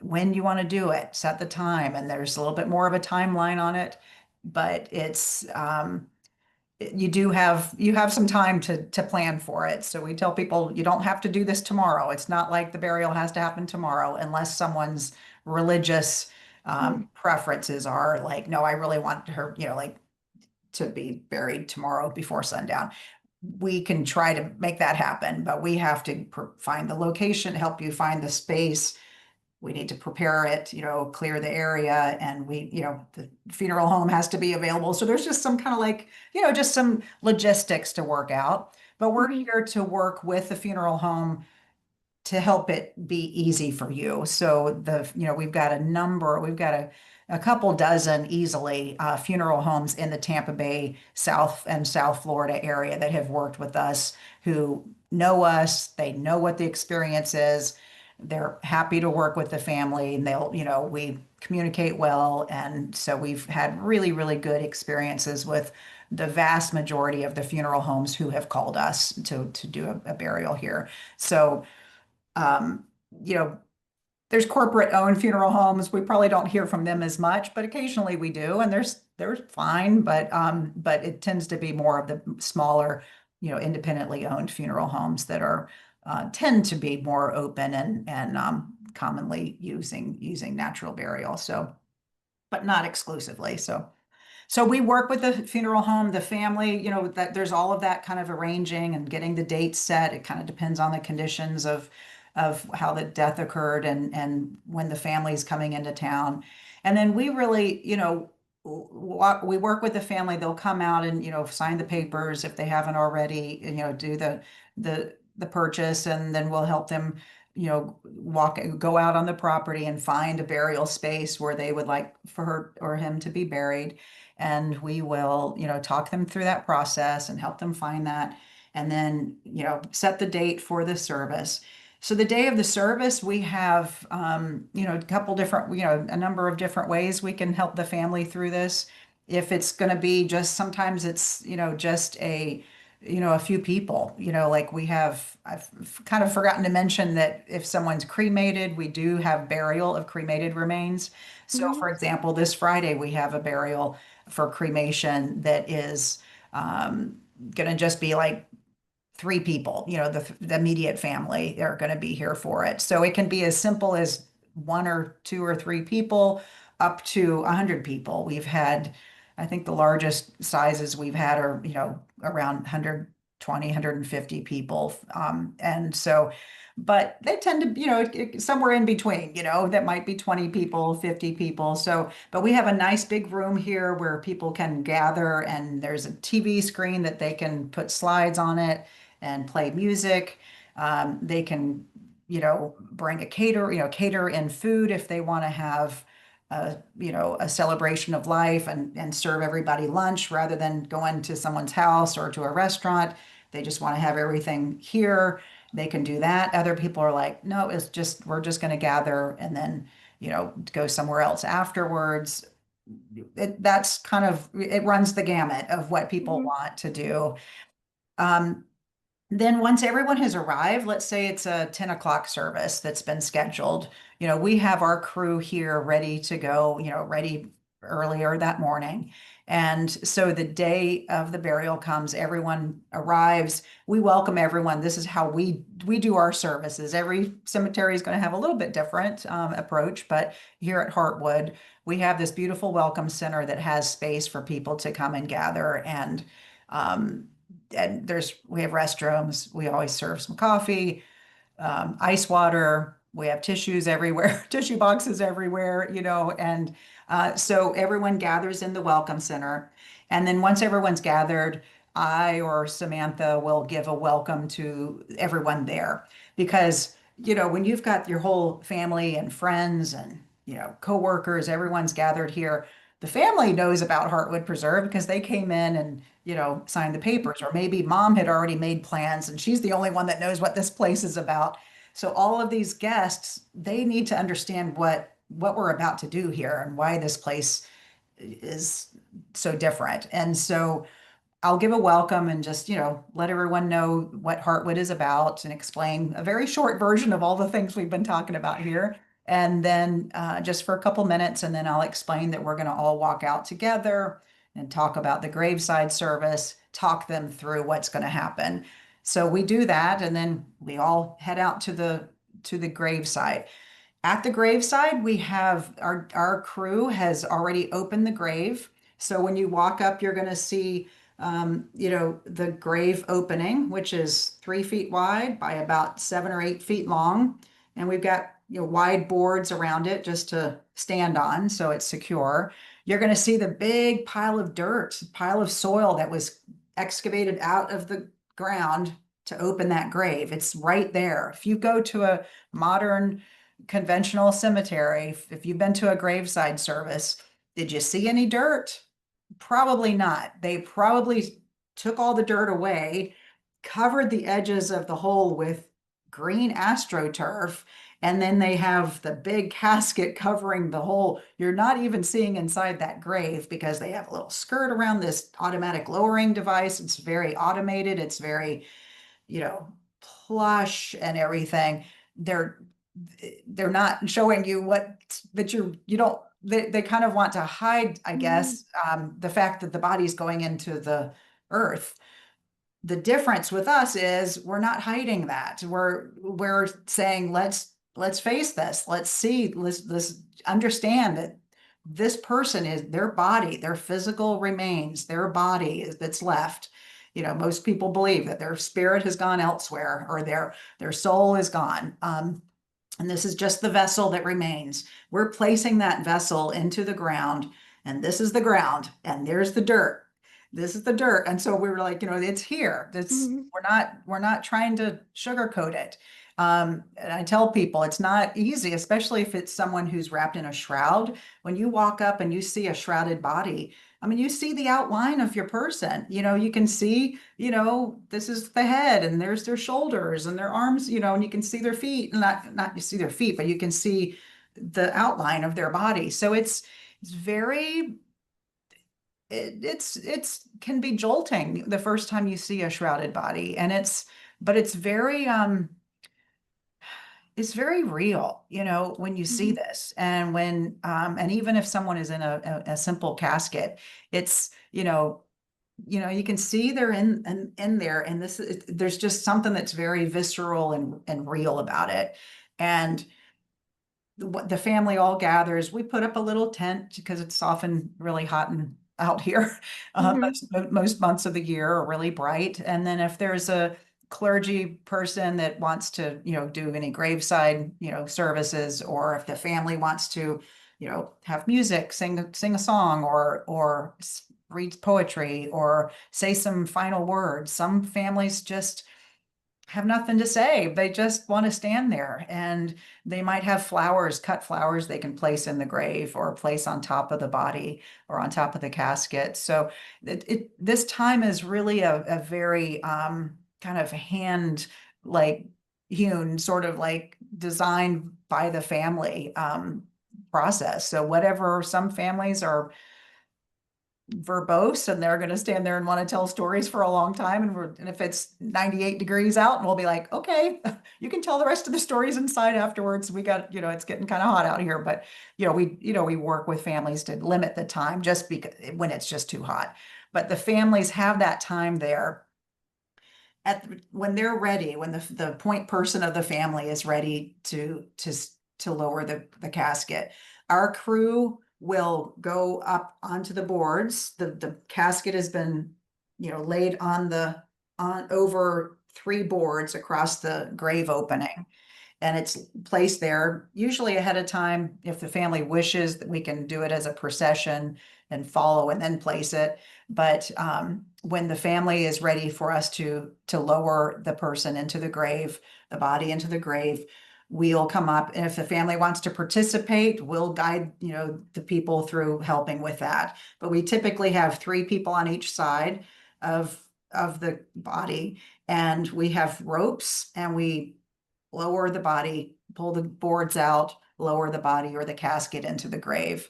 when you want to do it, set the time. And there's a little bit more of a timeline on it, but you have some time to plan for it. So we tell people you don't have to do this tomorrow. It's not like the burial has to happen tomorrow unless someone's religious Mhm. preferences are like, no, I really want her, like to be buried tomorrow before sundown. We can try to make that happen, but we have to find the location, help you find the space. We need to prepare it, clear the area, and the funeral home has to be available. So there's just some kind of like, just some logistics to work out. But we're Mhm. here to work with the funeral home to help it be easy for you. So we've got a couple dozen easily funeral homes in the Tampa Bay, South and South Florida area that have worked with us who know us. They know what the experience is. They're happy to work with the family and we communicate well. And so we've had really, really good experiences with the vast majority of the funeral homes who have called us to do a burial here. So um, you know, there's corporate owned funeral homes. We probably don't hear from them as much, but occasionally we do, and they're fine, but it tends to be more of the smaller, independently owned funeral homes that are tend to be more open and commonly using natural burial. So, but not exclusively. So we work with the funeral home, the family, that there's all of that kind of arranging and getting the date set. It kind of depends on the conditions of how the death occurred and when the family's coming into town. And then we really, we work with the family. They'll come out and, sign the papers if they haven't already, do the purchase, and then we'll help them, go out on the property and find a burial space where they would like for her or him to be buried. And we will, talk them through that process and help them find that. And then, set the date for the service. So the day of the service, we have, a couple different, a number of different ways we can help the family through this. If it's going to be just, sometimes it's, just a few people, like I've kind of forgotten to mention that if someone's cremated, we do have burial of cremated remains. So Mhm. for example, this Friday, we have a burial for cremation that is going to just be like three people, the immediate family are going to be here for it. So it can be as simple as one or two or three people up to 100 people. I think the largest sizes we've had are, around 120, 150 people. And so, but they tend to, somewhere in between, that might be 20 people, 50 people. So, but we have a nice big room here where people can gather, and there's a TV screen that they can put slides on it and play music. They can, bring cater in food if they want to have a celebration of life and serve everybody lunch rather than going to someone's house or to a restaurant. They just want to have everything here. They can do that. Other people are like, no, we're just going to gather and then, go somewhere else afterwards. That's kind of, it runs the gamut of what people Mhm. want to do. Um, then once everyone has arrived, let's say it's a 10 o'clock service that's been scheduled, we have our crew here ready to go, ready earlier that morning. And so the day of the burial comes, everyone arrives. We welcome everyone. This is how we do our services. Every cemetery is going to have a little bit different approach, but here at Heartwood, we have this beautiful welcome center that has space for people to come and gather um, and we have restrooms. We always serve some coffee, ice water. We have tissues everywhere, tissue boxes everywhere, and so everyone gathers in the welcome center. And then once everyone's gathered, I or Samantha will give a welcome to everyone there because, when you've got your whole family and friends and, coworkers, everyone's gathered here, the family knows about Heartwood Preserve because they came in and, signed the papers, or maybe mom had already made plans and she's the only one that knows what this place is about. So all of these guests, they need to understand what we're about to do here and why this place is so different. And so I'll give a welcome and just, let everyone know what Heartwood is about and explain a very short version of all the things we've been talking about here. And then just for a couple minutes, and then I'll explain that we're going to all walk out together and talk about the graveside service, talk them through what's going to happen. So we do that, and then we all head out to the graveside. At the graveside, we have our crew has already opened the grave. So when you walk up, you're going to see, the grave opening, which is 3 feet wide by about 7 or 8 feet long. And we've got, wide boards around it just to stand on so it's secure. You're going to see the big pile of dirt, pile of soil that was excavated out of the ground to open that grave. It's right there. If you go to a modern conventional cemetery, if you've been to a graveside service, did you see any dirt? Probably not. They probably took all the dirt away, covered the edges of the hole with green astroturf, and then they have the big casket covering the hole. You're not even seeing inside that grave because they have a little skirt around this automatic lowering device. It's very automated. It's very, plush and everything. They're they're not showing you what that you don't they kind of want to hide, I Mm-hmm. guess, the fact that the body's going into the earth. The difference with us is we're not hiding that. We're saying let's face this. Let's see, let's understand that this person is their body, their physical remains, their body that's left. Most people believe that their spirit has gone elsewhere or their soul is gone. And this is just the vessel that remains. We're placing that vessel into the ground, and this is the ground, and there's the dirt. This is the dirt. And so we were like, it's here. It's Mm-hmm. we're not trying to sugarcoat it. And I tell people it's not easy, especially if it's someone who's wrapped in a shroud. When you walk up and you see a shrouded body, I mean, you see the outline of your person. You can see, this is the head and there's their shoulders and their arms, and you can see their feet. Not you see their feet, but you can see the outline of their body. So it's very it's can be jolting the first time you see a shrouded body. And but it's very real, when you see Mm-hmm. this. And and even if someone is in a simple casket, it's, you can see they're in there. And there's just something that's very visceral and real about it. And the family all gathers. We put up a little tent because it's often really hot and out here. Mm-hmm. Most months of the year are really bright. And then if there's a clergy person that wants to, do any graveside, services, or if the family wants to, have music, sing a song, or read poetry, or say some final words. Some families just have nothing to say. They just want to stand there, and they might have flowers, cut flowers they can place in the grave or place on top of the body or on top of the casket. So this time is really a very kind of hand like hewn, sort of like designed by the family process. So whatever, some families are verbose and they're going to stand there and want to tell stories for a long time, and if it's 98 degrees out, and we'll be like, okay, you can tell the rest of the stories inside afterwards. We got, it's getting kind of hot out here. But we work with families to limit the time just because when it's just too hot. But the families have that time there when they're ready, when the point person of the family is ready to lower the casket. Our crew will go up onto the boards. The casket has been, laid on over 3 boards across the grave opening, and it's placed there usually ahead of time. If the family wishes, that we can do it as a procession and follow and then place it. But when the family is ready for us to lower the person into the grave, the body into the grave, we'll come up, and if the family wants to participate, we'll guide, the people through helping with that. But we typically have 3 people on each side of the body, and we have ropes, and we lower the body, pull the boards out, lower the body or the casket into the grave.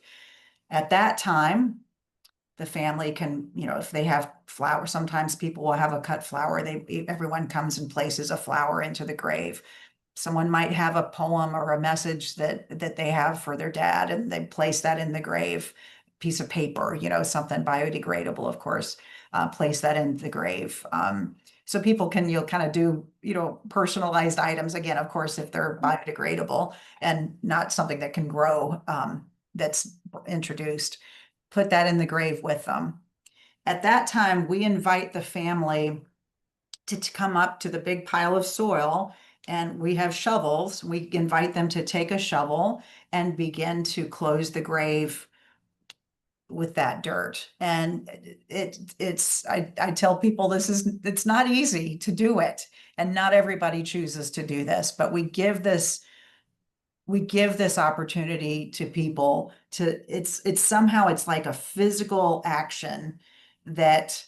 At that time, the family can, if they have flowers, sometimes people will have a cut flower. Everyone comes and places a flower into the grave. Someone might have a poem or a message that they have for their dad, and they place that in the grave. Piece of paper, something biodegradable, of course, place that in the grave. So people can, kind of do, personalized items again, of course, if they're biodegradable and not something that can grow, that's introduced, put that in the grave with them. At that time, we invite the family to come up to the big pile of soil, and we have shovels. We invite them to take a shovel and begin to close the grave with that dirt. And I tell people it's not easy to do it, and not everybody chooses to do this, but we give this opportunity to people it's somehow, it's like a physical action that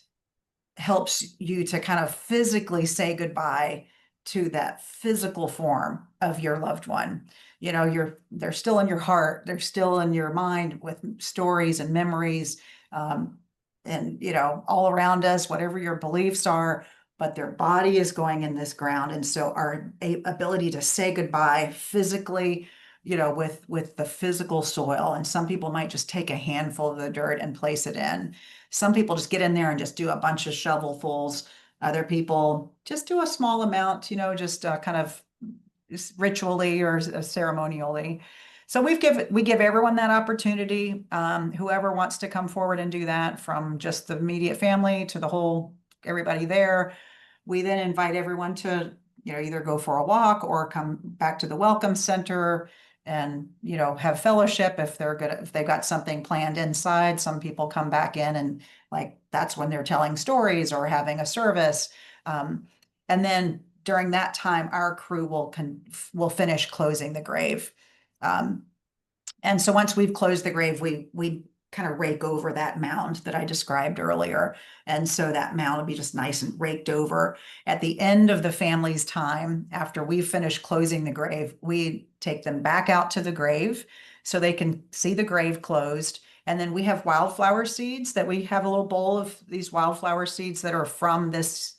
helps you to kind of physically say goodbye to that physical form of your loved one. They're still in your heart, they're still in your mind with stories and memories, and all around us, whatever your beliefs are, but their body is going in this ground. And so our ability to say goodbye physically, with the physical soil. And some people might just take a handful of the dirt and place it in. Some people just get in there and just do a bunch of shovelfuls. Other people just do a small amount, just kind of ritually or ceremonially. So we give everyone that opportunity. Whoever wants to come forward and do that, from just the immediate family to everybody there. We then invite everyone to, either go for a walk or come back to the welcome center and, have fellowship if they've got something planned inside. Some people come back in, and that's when they're telling stories or having a service. And then during that time, our crew will finish closing the grave. And so once we've closed the grave, we kind of rake over that mound that I described earlier. And so that mound will be just nice and raked over. At the end of the family's time, after we've finished closing the grave, we take them back out to the grave so they can see the grave closed. And then we have wildflower seeds, that we have a little bowl of these wildflower seeds that are from this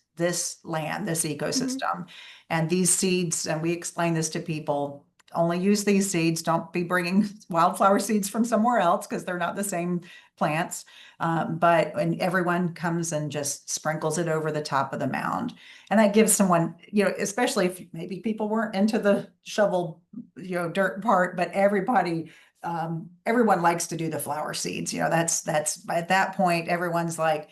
land, this ecosystem. And these seeds, and we explain this to people, only use these seeds. Don't be bringing wildflower seeds from somewhere else, because they're not the same plants. But when everyone comes and just sprinkles it over the top of the mound, and that gives someone, especially if maybe people weren't into the shovel, dirt part, but everyone likes to do the flower seeds. That's at that point, everyone's like,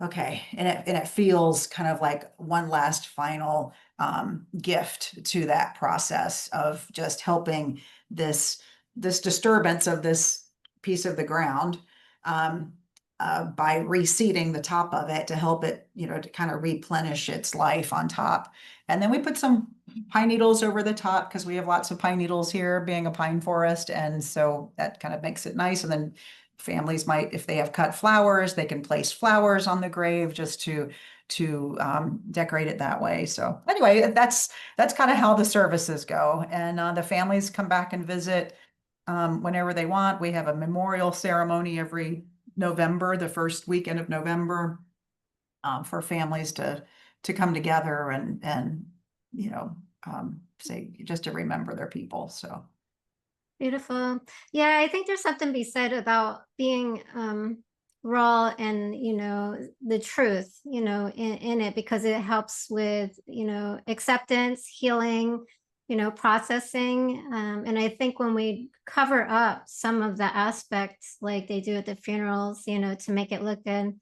okay. And it feels kind of like one last final gift to that process of just helping this disturbance of this piece of the ground, by reseeding the top of it to help it, to kind of replenish its life on top. And then we put some pine needles over the top, because we have lots of pine needles here, being a pine forest. And so that kind of makes it nice. And then families might, if they have cut flowers, they can place flowers on the grave just to decorate it that way. So anyway, that's kind of how the services go. And the families come back and visit whenever they want. We have a memorial ceremony every November, the first weekend of November, for families to come together and say, just to remember their people. So. Beautiful. Yeah, I think there's something to be said about being raw and, the truth, in it, because it helps with, acceptance, healing, processing. And I think when we cover up some of the aspects like they do at the funerals, to make it look good,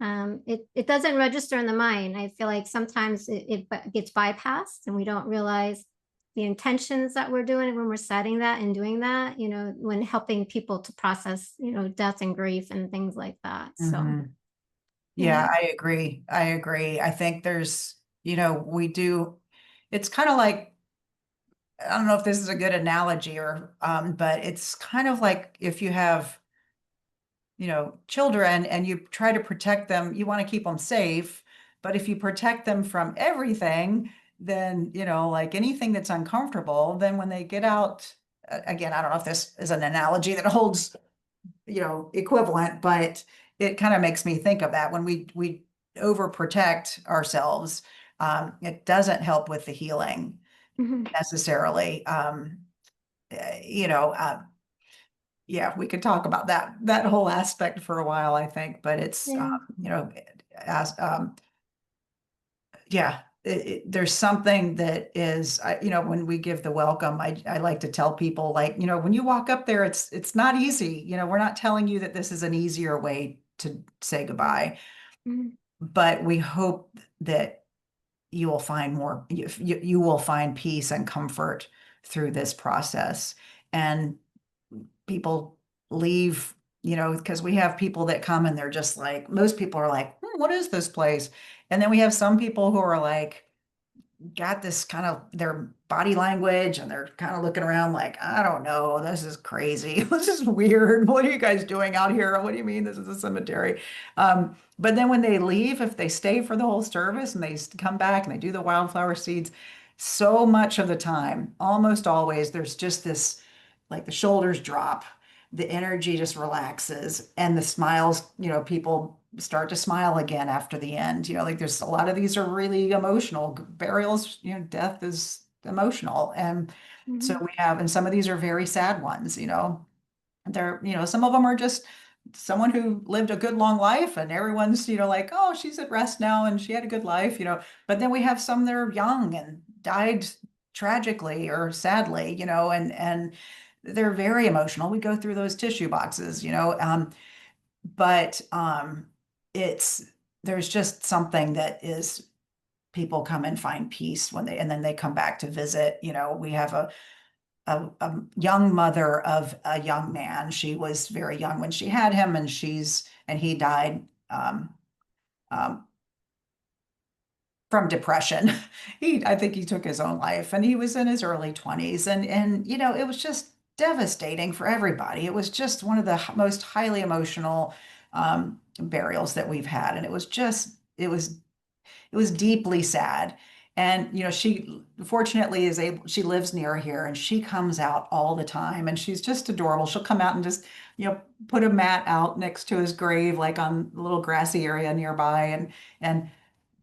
it doesn't register in the mind. I feel like sometimes it gets bypassed, and we don't realize the intentions that we're doing when we're setting that and doing that, when helping people to process, death and grief and things like that. So, Mhm. Yeah, yeah. I agree. I agree. I think there's, we do, it's kind of like, I don't know if this is a good analogy or, but it's kind of like if you have, children and you try to protect them, you want to keep them safe. But if you protect them from everything, then, like anything that's uncomfortable, then when they get out, again, I don't know if this is an analogy that holds, equivalent, but it kind of makes me think of that when we overprotect ourselves, it doesn't help with the healing Mhm. necessarily. You know, yeah, we could talk about that whole aspect for a while, I think, but it's Yeah. as yeah, there's something that is, when we give the welcome, I like to tell people, like, when you walk up there, it's not easy. We're not telling you that this is an easier way to say goodbye, Mhm. but we hope that you will find you will find peace and comfort through this process. And people leave, because we have people that come and they're just like, most people are like, what is this place? And then we have some people who are like, got this kind of their body language and they're kind of looking around like, I don't know, this is crazy. This is weird. What are you guys doing out here? What do you mean this is a cemetery? But then when they leave, if they stay for the whole service and they come back and they do the wildflower seeds, so much of the time, almost always, there's just this, like the shoulders drop, the energy just relaxes, and the smiles, people start to smile again after the end. Like there's a lot of these are really emotional burials, death is emotional. And so Mhm. and some of these are very sad ones, they're, some of them are just someone who lived a good long life and everyone's, like, oh, she's at rest now and she had a good life, but then we have some that are young and died tragically or sadly, and they're very emotional. We go through those tissue boxes, but it's there's just something that is people come and find peace when and then they come back to visit. We have a young mother of a young man. She was very young when she had him, and he died um, from depression. I think he took his own life, and he was in his early 20s, and it was just devastating for everybody. It was just one of the most highly emotional burials that we've had, and it was deeply sad. And she fortunately she lives near here and she comes out all the time and she's just adorable. She'll come out and just, put a mat out next to his grave, like on a little grassy area nearby, and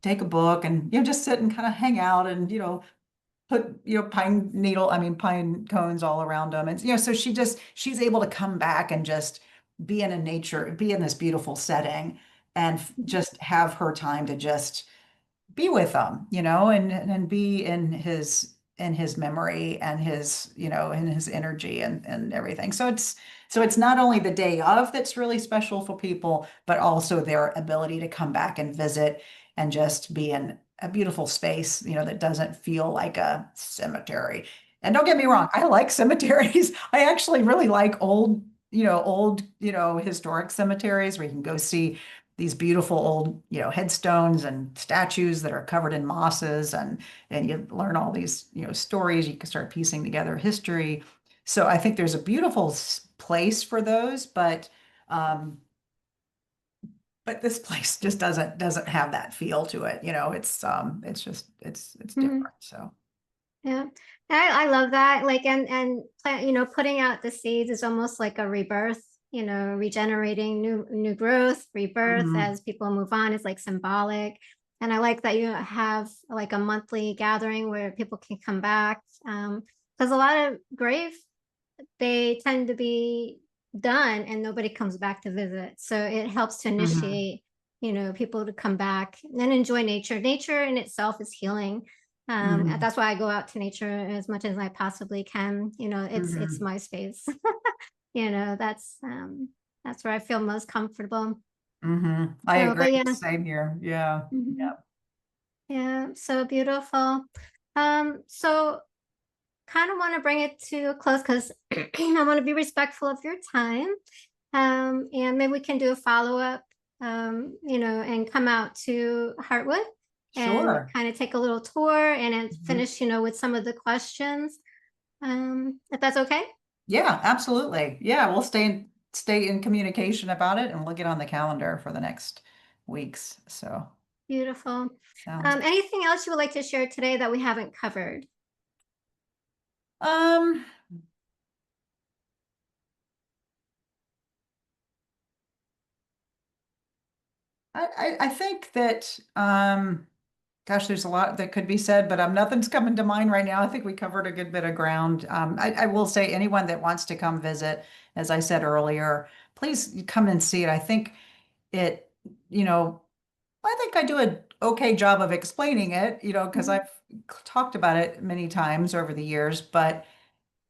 take a book and just sit and kind of hang out and put pine cones all around them. And so she's able to come back and just be in this beautiful setting and just have her time to just be with them, and be in his memory and his, in his energy and everything. So it's not only the day of that's really special for people, but also their ability to come back and visit and just be in a beautiful space, that doesn't feel like a cemetery. And don't get me Mhm. wrong, I like cemeteries. I actually really like old, historic cemeteries where you can go see these beautiful old, headstones and statues that are covered in mosses, and you learn all these, stories. You can start piecing together history. So I think there's a beautiful place for those, um, but this place just doesn't have that feel to it. It's just it's Mhm. different. So. Yeah. I love that. Like, and plant, putting out the seeds is almost like a rebirth, regenerating new growth, rebirth Mhm. as people move on. It's like symbolic. And I like that you have like a monthly gathering where people can come back. Because a lot of grave, they tend to be done and nobody comes back to visit. So it helps to Mhm. initiate, people to come back and enjoy nature. Nature in itself is healing. Mhm. That's why I go out to nature as much as I possibly can. It's Mhm. my space. That's where I feel most comfortable. Mhm. I So, agree. but yeah. Same here. Yeah. Mhm. Yep. Yeah, so beautiful. So kind of want to bring it to a close because I want to be respectful of your time. And maybe we can do a follow-up, and come out to Heartwood and Sure. kind of take a little tour and then Mhm. finish, with some of the questions. if that's okay. Yeah, absolutely. Yeah, we'll stay in communication about it and we'll get on the calendar for the next weeks. So Beautiful. sounds Anything else you would like to share today that we haven't covered? um I think that gosh, there's a lot that could be said, but nothing's coming to mind right now. I think we covered a good bit of ground. I will say anyone that wants to come visit, as I said earlier, please come and see it. I think it, you know, I think I do a okay job of explaining it, because Mhm. I've talked about it many times over the years, but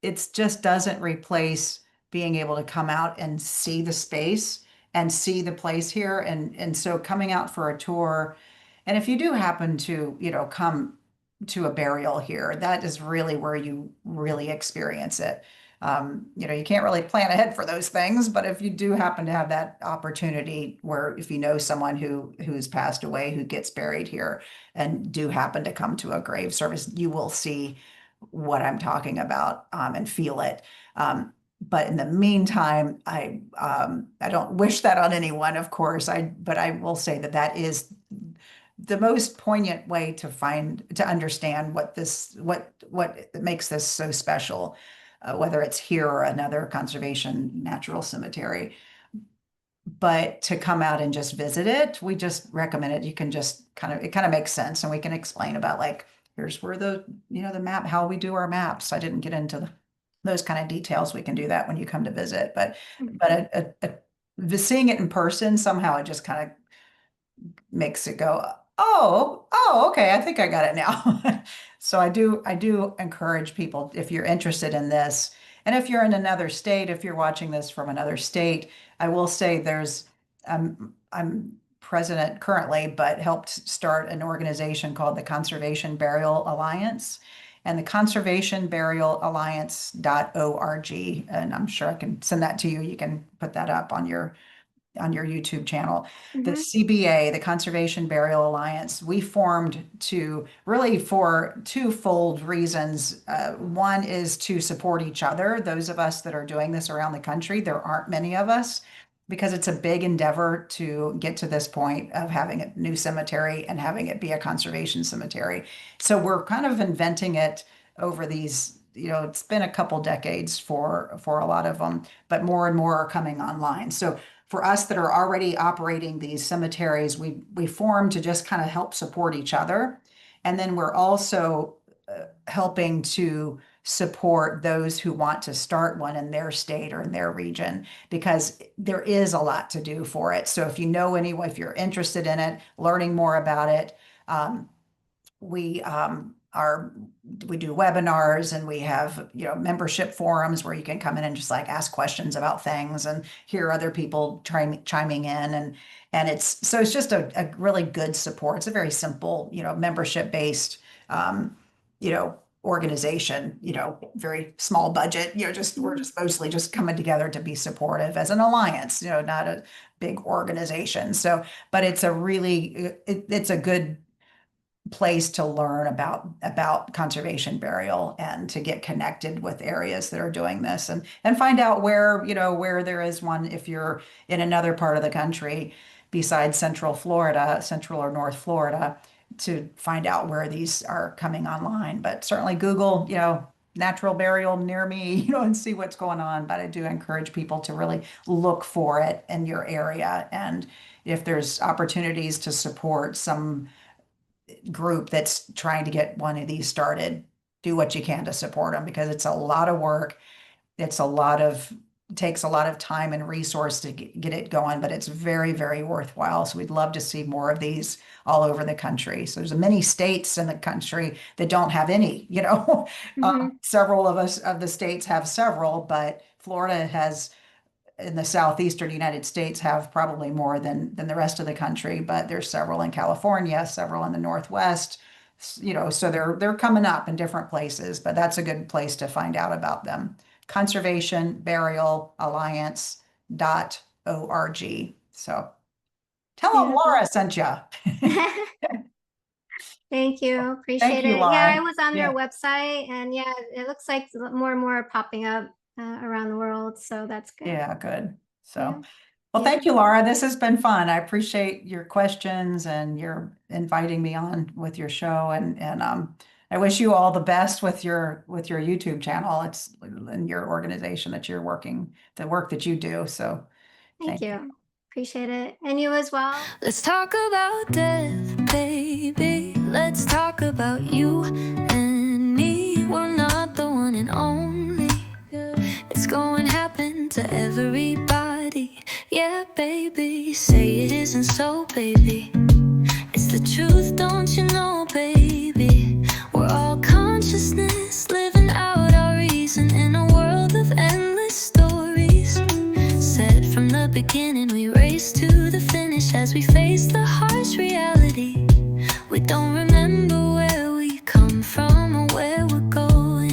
it just doesn't replace being able to come out and see the space and see the place here. And so coming out for a tour, and if you do happen to, come to a burial here, that is really where you really experience it. You can't really plan ahead for those things, but if you do happen to have that opportunity where if you know someone who's passed away who gets buried here and do happen to come to a grave service, you will see what I'm talking about, and feel it. But in the meantime, I don't wish that on anyone, of course. But I will say that that is the most poignant way to understand what makes this so special, whether it's here or another conservation natural cemetery. But to come out and just visit it, we just recommend it. You can just it kind of makes sense, and we can explain about like here's where the map, how we do our maps. I didn't get into those kind of details. We can do that when you come to visit, but Mhm. seeing it in person, somehow it just kind of makes it go, oh, okay, I think I got it now. So I do encourage people, if you're interested in this, and if you're in another state, if you're watching this from another state, I will say I'm president currently, but helped start an organization called the Conservation Burial Alliance. And the Conservation Burial Alliance.org. And I'm sure I can send that to you. You can put that up on your YouTube channel. The Mhm. CBA, the Conservation Burial Alliance, we formed to really for twofold reasons. One is to support each other, those of us that are doing this around the country. There aren't many of us because it's a big endeavor to get to this point of having a new cemetery and having it be a conservation cemetery. So we're kind of inventing it over these, it's been a couple decades for a lot of them, but more and more are coming online. So for us that are already operating these cemeteries, we form to just kind of help support each other. And then we're also helping to support those who want to start one in their state or in their region because there is a lot to do for it. So if you know anyone, if you're interested in it, learning more about it, um, we are we do webinars and we have membership forums where you can come in and just like ask questions about things and hear other people chiming in and it's just a really good support. It's a very simple membership based organization, very small budget, just we're Mhm. just mostly just coming together to be supportive as an alliance, not a big organization. So but it's a good place to learn about conservation burial and to get connected with areas that are doing this and find out where there is one if you're in another part of the country besides central or north Florida, to find out where these are coming online. But certainly Google, natural burial near me, and see what's going on. But I do encourage people to really look for it in your area. And if there's opportunities to support some group that's trying to get one of these started, do what you can to support them because it's a lot of work. It's a lot of takes a lot of time and resource to get it going, but it's very, very worthwhile. So we'd love to see more of these all over the country. So there's many states in the country that don't have any, Mhm. several of the states have several, but Florida has in the southeastern United States have probably more than the rest of the country, but there's several in California, several in the Northwest, so they're coming up in different places, but that's a good place to find out about them. Conservation Burial Alliance.org. So tell them Beautiful. Laura sent you. Thank you. Thank Appreciate you, it. Yeah, I Laura. was on their Yeah, website, and yeah, it looks like more and more are popping up around the world. So that's good. yeah, good. Yeah. So, well, Yeah. thank you, Laura. This has been fun. I appreciate your questions and your inviting me on with your show, and I wish you all the best with your YouTube channel. It's and your organization that you're working, the work that you do. So, Thank thank you. you. Appreciate it. And you as well. Let's talk about death, baby. Let's talk about you and me. We're not the one and only. It's going to happen to everybody. Yeah, baby. Say it isn't so, baby.